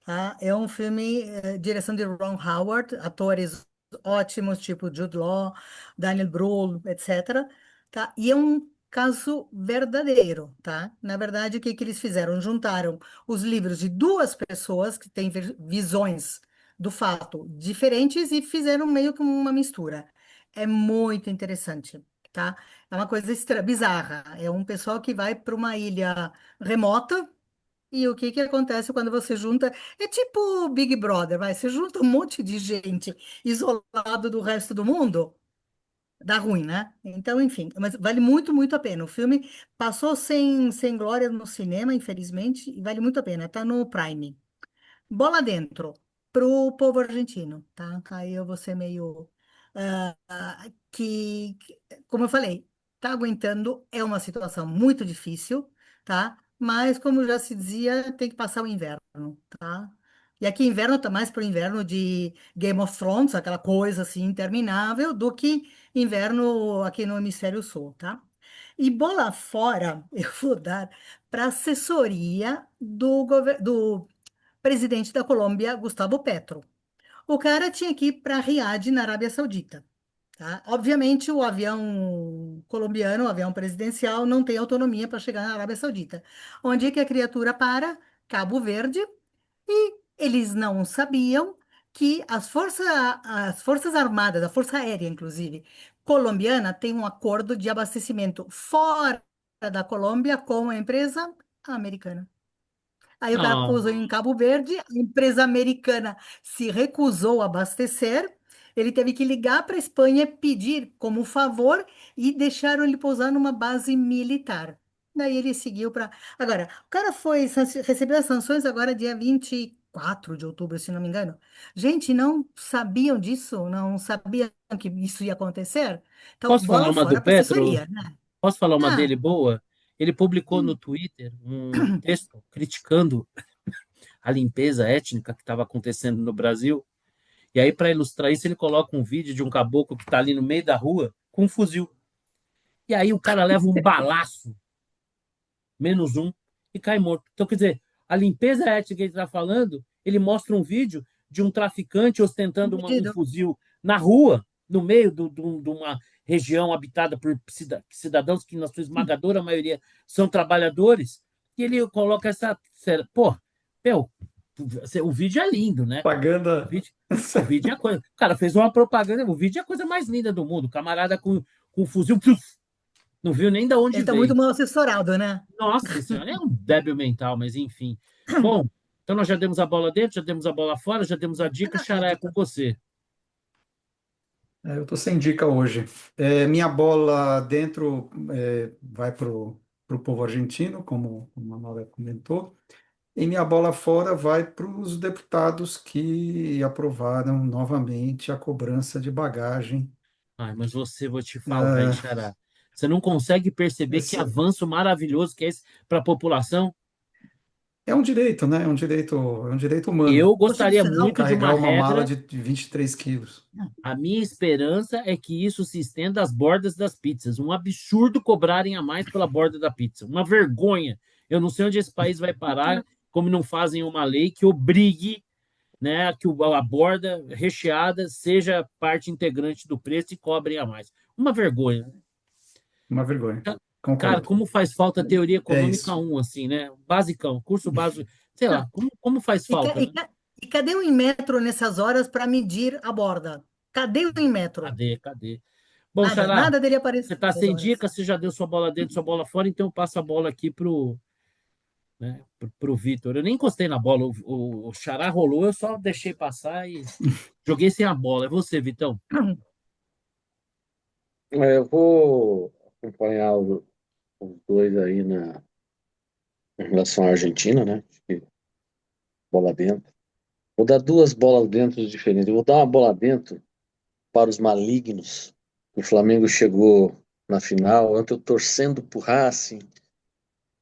Tá? É um filme, direção de Ron Howard, atores ótimos, tipo Jude Law, Daniel Brühl, etc. Tá? E é um caso verdadeiro, tá? Na verdade, o que que eles fizeram? Juntaram os livros de duas pessoas que têm visões do fato diferentes e fizeram meio que uma mistura. É muito interessante, tá? É uma coisa bizarra. É um pessoal que vai para uma ilha remota, e o que que acontece quando você junta? É tipo Big Brother, vai. Você junta um monte de gente isolado do resto do mundo, dá ruim, né? Então, enfim, mas vale muito, muito a pena. O filme passou sem glória no cinema, infelizmente, e vale muito a pena. Tá no Prime. Bola dentro pro povo argentino, tá? Aí eu vou ser meio como eu falei, tá aguentando, é uma situação muito difícil, tá? Mas, como já se dizia, tem que passar o inverno, tá? E aqui inverno tá mais pro inverno de Game of Thrones, aquela coisa assim interminável, do que inverno aqui no Hemisfério Sul, tá? E bola fora, eu vou dar para assessoria do presidente da Colômbia, Gustavo Petro. O cara tinha que ir para Riad, na Arábia Saudita. Tá? Obviamente, o avião colombiano, o avião presidencial, não tem autonomia para chegar na Arábia Saudita. Onde é que a criatura para? Cabo Verde. E eles não sabiam que as forças armadas, a Força Aérea, inclusive, colombiana, tem um acordo de abastecimento fora da Colômbia com a empresa americana. Aí o cara Ah, pousou em Cabo Verde, a empresa americana se recusou a abastecer, ele teve que ligar para a Espanha pedir como favor e deixaram ele pousar numa base militar. Daí ele seguiu para. Agora, o cara recebeu as sanções agora dia 24 de outubro, se não me engano. Gente, não sabiam disso? Não sabiam que isso ia acontecer? Então, posso falar bola uma do fora para Petro? assessoria, né? Posso falar uma Ah, dele boa? Ele publicou no hum, Twitter um texto criticando a limpeza étnica que estava acontecendo no Brasil. E aí, para ilustrar isso, ele coloca um vídeo de um caboclo que está ali no meio da rua com um fuzil. E aí o cara leva um balaço, -1, e cai morto. Então, quer dizer, a limpeza étnica que ele está falando, ele mostra um vídeo de um traficante ostentando um entendido. fuzil na rua, no meio de uma região habitada por cidadãos que, na sua esmagadora maioria, são trabalhadores, e ele coloca essa. Pô, meu, o vídeo é lindo, né? O Propaganda. vídeo, o vídeo é a coisa. O cara fez uma propaganda, o vídeo é a coisa mais linda do mundo. O camarada com um fuzil, não viu nem de onde Ele está muito veio. mal assessorado, né? Nossa senhora, é um débil mental, mas enfim. Bom, então nós já demos a bola dentro, já demos a bola fora, já demos a dica, É Xará, é com dica. você. Eu estou sem dica hoje. Minha bola dentro vai para o povo argentino, como a Manuela comentou, e minha bola fora vai para os deputados que aprovaram novamente a cobrança de bagagem. Ai, mas você, vou te falar, hein, Ah, Xará. Você não consegue perceber que esse avanço maravilhoso que é esse para a população? é um direito, né? É um direito humano. Eu gostaria Constitucional? muito de uma Carregar uma mala regra. de 23 quilos. A minha esperança é que isso se estenda às bordas das pizzas. Um absurdo cobrarem a mais pela borda da pizza. Uma vergonha. Eu não sei onde esse país vai parar, como não fazem uma lei que obrigue, né, que a borda recheada seja parte integrante do preço e cobrem a mais. Uma vergonha. Uma vergonha. Cara, Concordo. como faz falta teoria É econômica isso. 1, assim, né? Basicão, curso básico, sei lá, como faz E, ca- falta, e né? ca- e cadê o Inmetro nessas horas para medir a borda? Cadê o Inmetro? Cadê? Bom, Nada, Xará, nada dele você aparecer tá nessas sem horas. dica, você já deu sua bola dentro, sua bola fora, então eu passo a bola aqui pro Vitor. Eu nem encostei na bola, o Xará rolou, eu só deixei passar e joguei sem a bola. É você, Vitão. Eu vou acompanhar os dois aí em relação à Argentina, né? Acho que bola dentro. Vou dar duas bolas dentro diferentes. Eu vou dar uma bola dentro para os malignos. O Flamengo chegou na final. Ontem eu torcendo pro Racing.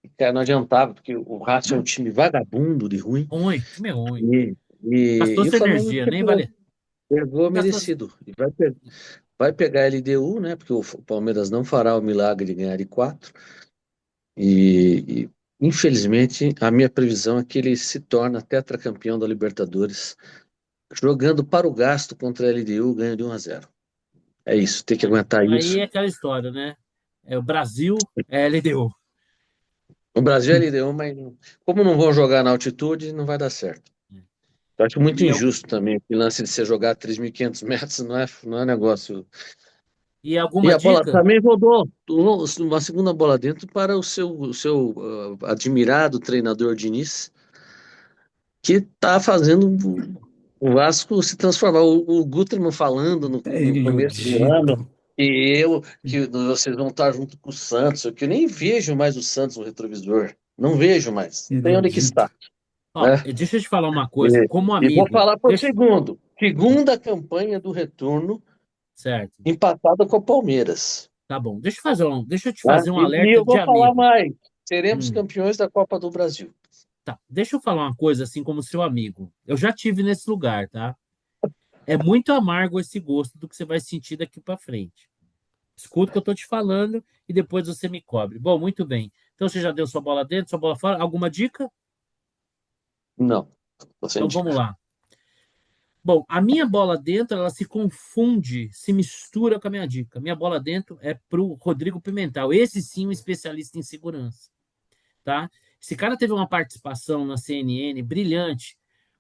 E, cara, não adiantava, porque o Racing é um time vagabundo de ruim. Ruim, time é ruim. E, Gastou e o sua Flamengo energia, nem chegou, vale. pegou Gastou. merecido. E vai pegar a LDU, né? Porque o Palmeiras não fará o milagre de ganhar de quatro. Infelizmente, a minha previsão é que ele se torna tetracampeão da Libertadores, jogando para o gasto contra a LDU, ganha de 1-0. É isso, tem que aguentar Aí isso. é aquela história, né? É o Brasil, é LDU. O Brasil é LDU, mas como não vão jogar na altitude, não vai dar certo. Eu acho muito E, injusto também o lance de você jogar a 3.500 metros, não é negócio. e E alguma a bola dica? também rodou uma segunda bola dentro para o seu admirado treinador Diniz, que está fazendo o Vasco se transformar. O Guterman falando no, É no começo do ano iludido. que vocês vão estar junto com o Santos, que eu nem vejo mais o Santos no retrovisor. Não vejo mais. Tem onde que Iludido. está, Ó, né? deixa eu te falar uma coisa, E, como e vou amigo, falar para o deixa, segundo. Segunda campanha do retorno certo, empatada com o Palmeiras. tá bom. Deixa eu te Tá? fazer um E alerta eu de vou falar amigo. mais. Seremos Hum, campeões da Copa do Brasil. tá, deixa eu falar uma coisa assim como seu amigo. Eu já tive nesse lugar, tá? É muito amargo esse gosto do que você vai sentir daqui para frente. Escuta o que eu tô te falando e depois você me cobre. Bom, muito bem. Então você já deu sua bola dentro, sua bola fora. Alguma dica? Não, tô sem Então vamos dica. lá. Bom, a minha bola dentro, ela se confunde, se mistura com a minha dica. Minha bola dentro é para o Rodrigo Pimentel. Esse sim, um especialista em segurança, tá? Esse cara teve uma participação na CNN brilhante,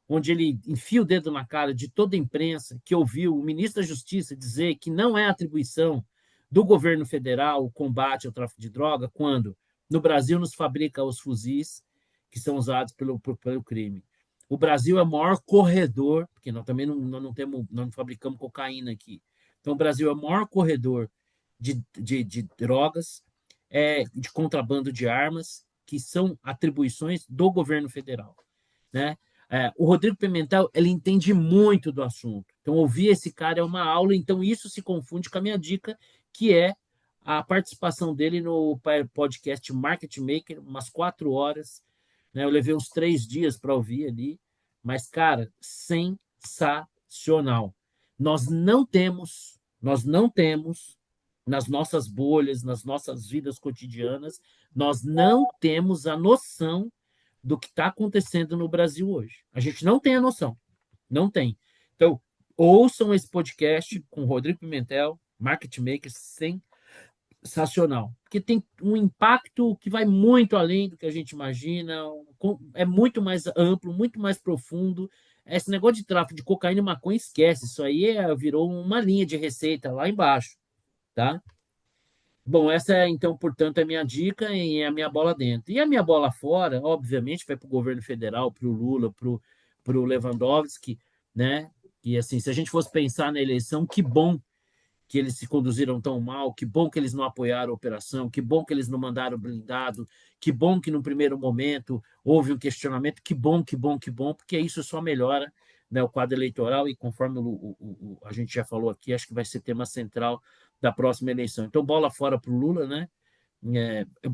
onde ele enfia o dedo na cara de toda a imprensa que ouviu o ministro da Justiça dizer que não é atribuição do governo federal o combate ao tráfico de droga, quando no Brasil nos fabrica os fuzis que são usados pelo crime. O Brasil é o maior corredor, porque nós também nós não fabricamos cocaína aqui. Então, o Brasil é o maior corredor de drogas, de contrabando de armas, que são atribuições do governo federal, né? O Rodrigo Pimentel, ele entende muito do assunto. Então, ouvir esse cara é uma aula, então isso se confunde com a minha dica, que é a participação dele no podcast Market Maker, umas 4 horas, né? Eu levei uns 3 dias para ouvir ali, mas, cara, sensacional. Nós não temos nas nossas bolhas, nas nossas vidas cotidianas, nós não temos a noção do que está acontecendo no Brasil hoje. A gente não tem a noção, não tem. Então, ouçam esse podcast com o Rodrigo Pimentel, Market Maker, sensacional, porque tem um impacto que vai muito além do que a gente imagina, é muito mais amplo, muito mais profundo. Esse negócio de tráfico de cocaína e maconha, esquece, isso aí virou uma linha de receita lá embaixo, tá? Bom, essa é, então, portanto, a minha dica e a minha bola dentro. E a minha bola fora, obviamente, vai para o governo federal, para o Lula, para o Lewandowski, né? E assim, se a gente fosse pensar na eleição, que bom que eles se conduziram tão mal, que bom que eles não apoiaram a operação, que bom que eles não mandaram blindado, que bom que no primeiro momento houve um questionamento, que bom, que bom, que bom, porque isso só melhora, né, o quadro eleitoral e conforme a gente já falou aqui, acho que vai ser tema central da próxima eleição. Então, bola fora para o Lula, né?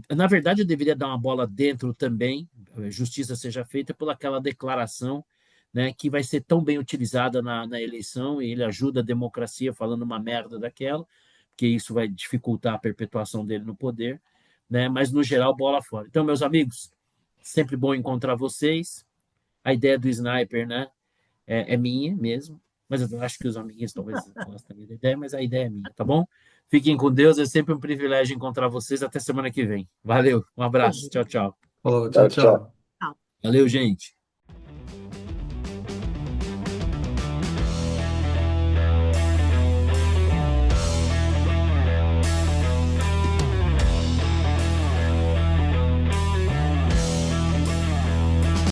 Na verdade, eu deveria dar uma bola dentro também, justiça seja feita por aquela declaração, né, que vai ser tão bem utilizada na eleição e ele ajuda a democracia falando uma merda daquela, porque isso vai dificultar a perpetuação dele no poder, né, mas no geral, bola fora. Então, meus amigos, sempre bom encontrar vocês. A ideia do sniper, né, é minha mesmo, mas eu acho que os amiguinhos talvez gostem da ideia, mas a ideia é minha, tá bom? Fiquem com Deus, é sempre um privilégio encontrar vocês. Até semana que vem. Valeu, um abraço, tchau, tchau. Falou, tchau, Tchau, tchau. tchau. Tchau. Valeu, gente.